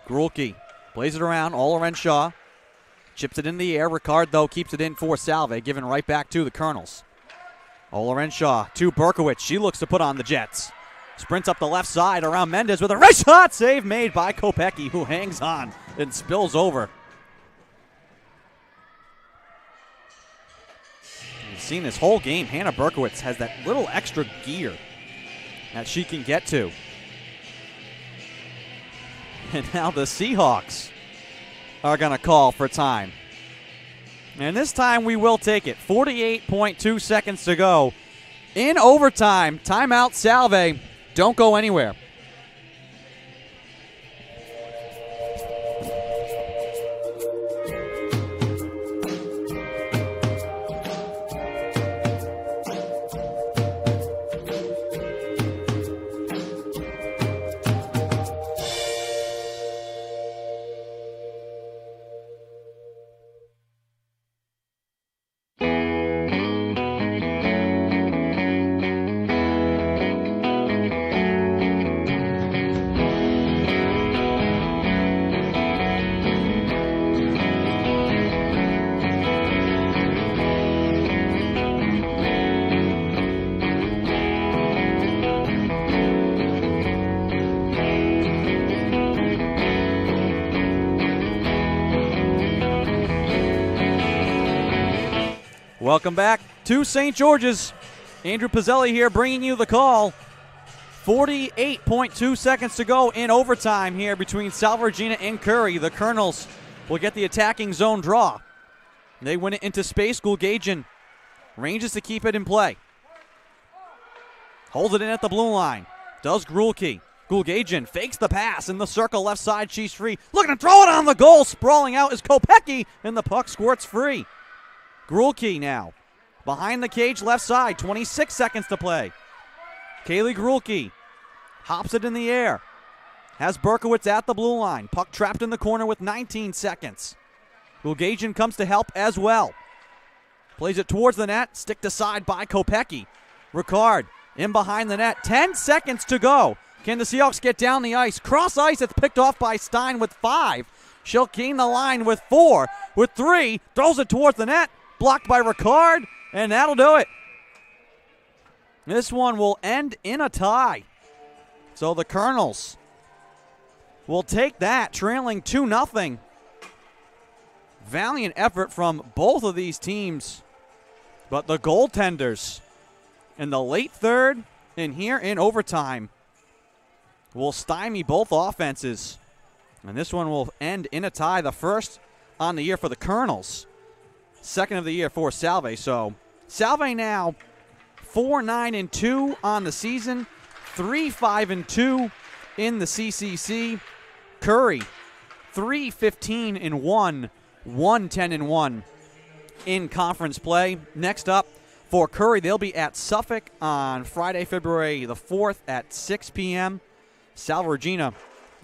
[SPEAKER 1] Grulke plays it around, all around Shaw. Chips it in the air. Ricard, though, keeps it in for Salve, giving right back to the Colonels. All Shaw to Berkowitz. She looks to put on the Jets. Sprints up the left side around Mendez with a wrist shot. Save made by Kopecky, who hangs on and spills over. You've seen this whole game, Hannah Berkowitz has that little extra gear that she can get to. And now the Seahawks are going to call for time. And this time we will take it. 48.2 seconds to go. In overtime, timeout Salve. Don't go anywhere. Welcome back to St. George's. Andrew Pizzelli here bringing you the call. 48.2 seconds to go in overtime here between Salve Regina and Curry. The Colonels will get the attacking zone draw. They win it into space. Gulgajian ranges to keep it in play. Holds it in at the blue line. Does Grulke. Gulgajian fakes the pass in the circle left side. She's free. Looking to throw it on the goal. Sprawling out is Kopecky, and the puck squirts free. Grulke now. Behind the cage left side. 26 seconds to play. Kaylee Grulke hops it in the air. Has Berkowitz at the blue line. Puck trapped in the corner with 19 seconds. Gulgajian comes to help as well. Plays it towards the net. Sticked aside by Kopecky. Ricard in behind the net. 10 seconds to go. Can the Seahawks get down the ice? Cross ice. It's picked off by Stein with 5. She'll gain the line with 4. With 3. Throws it towards the net. Blocked by Ricard. And that'll do it. This one will end in a tie. So the Colonels will take that, trailing 2-0. Valiant effort from both of these teams. But the goaltenders in the late third and here in overtime will stymie both offenses. And this one will end in a tie. The first on the year for the Colonels. Second of the year for Salve. So Salve now 4-9-2 on the season. 3-5-2 in the CCC. Curry 3-15-1. 1-10-1 in conference play. Next up for Curry, they'll be at Suffolk on Friday, February the 4th at 6 p.m. Salve Regina,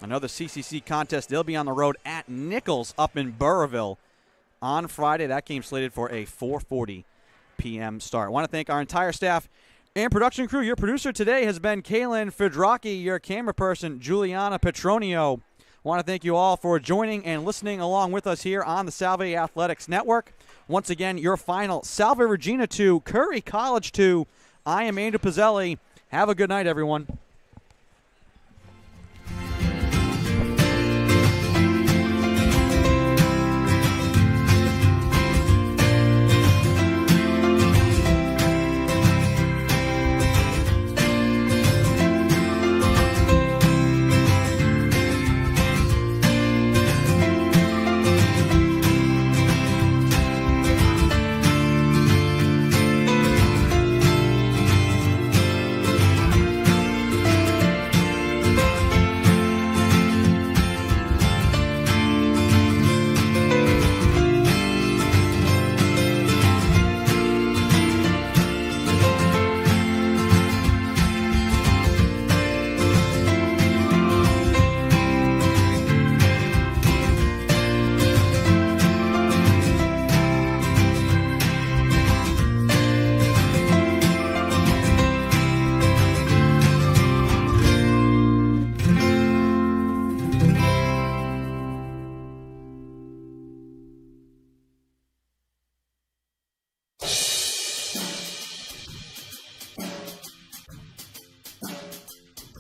[SPEAKER 1] another CCC contest. They'll be on the road at Nichols up in Burrillville on Friday. That game slated for a 4:40 p.m. start. I want to thank our entire staff and production crew. Your producer today has been Kaylin Fidraki, your camera person, Juliana Petronio. want to thank you all for joining and listening along with us here on the Salve Athletics Network. Once again, your final, Salve Regina 2, Curry College 2. I am Andrew Pizzelli. Have a good night, everyone.